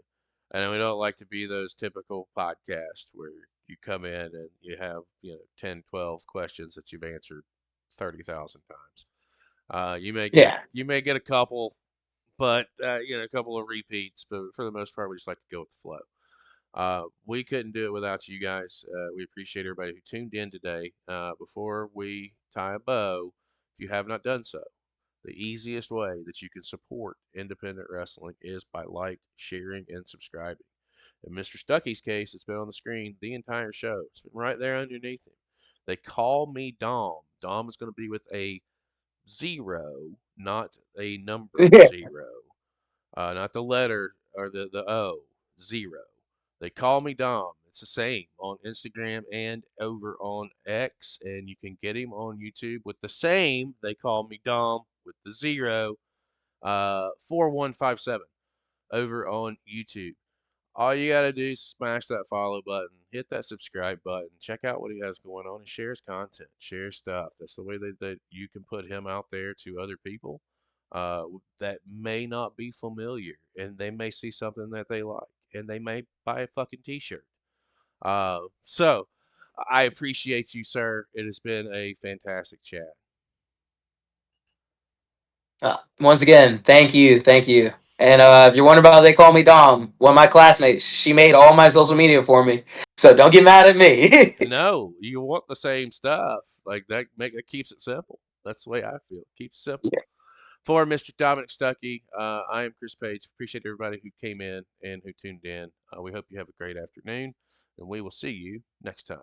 And we don't like to be those typical podcasts where you come in and you have, 10, 12 questions that you've answered 30,000 times. yeah. You may get a couple, but a couple of repeats, but for the most part, we just like to go with the flow. We couldn't do it without you guys. We appreciate everybody who tuned in today. Before we tie a bow, if you have not done so, the easiest way that you can support independent wrestling is by sharing, and subscribing. In Mr. Stuckey's case, it's been on the screen the entire show. It's been right there underneath him. They call me Dom. Dom is going to be with a zero, not a number Yeah. zero, not the letter or the O, zero. They call me Dom. It's the same on Instagram and over on X, and you can get him on YouTube with the same. They call me Dom with the zero, 4157 over on YouTube. All you got to do is smash that follow button, hit that subscribe button, check out what he has going on, and share his content, share his stuff. That's the way that you can put him out there to other people that may not be familiar, and they may see something that they like, and they may buy a fucking t-shirt. So I appreciate you, sir. It has been a fantastic chat. Once again, thank you, thank you. And if you're wondering about how they call me Dom, one of my classmates, she made all my social media for me. So don't get mad at me. No, you want the same stuff. Like that keeps it simple. That's the way I feel. Keeps it simple. For Mr. Dominic Stuckey, I am Chris Page. Appreciate everybody who came in and who tuned in. We hope you have a great afternoon, and we will see you next time.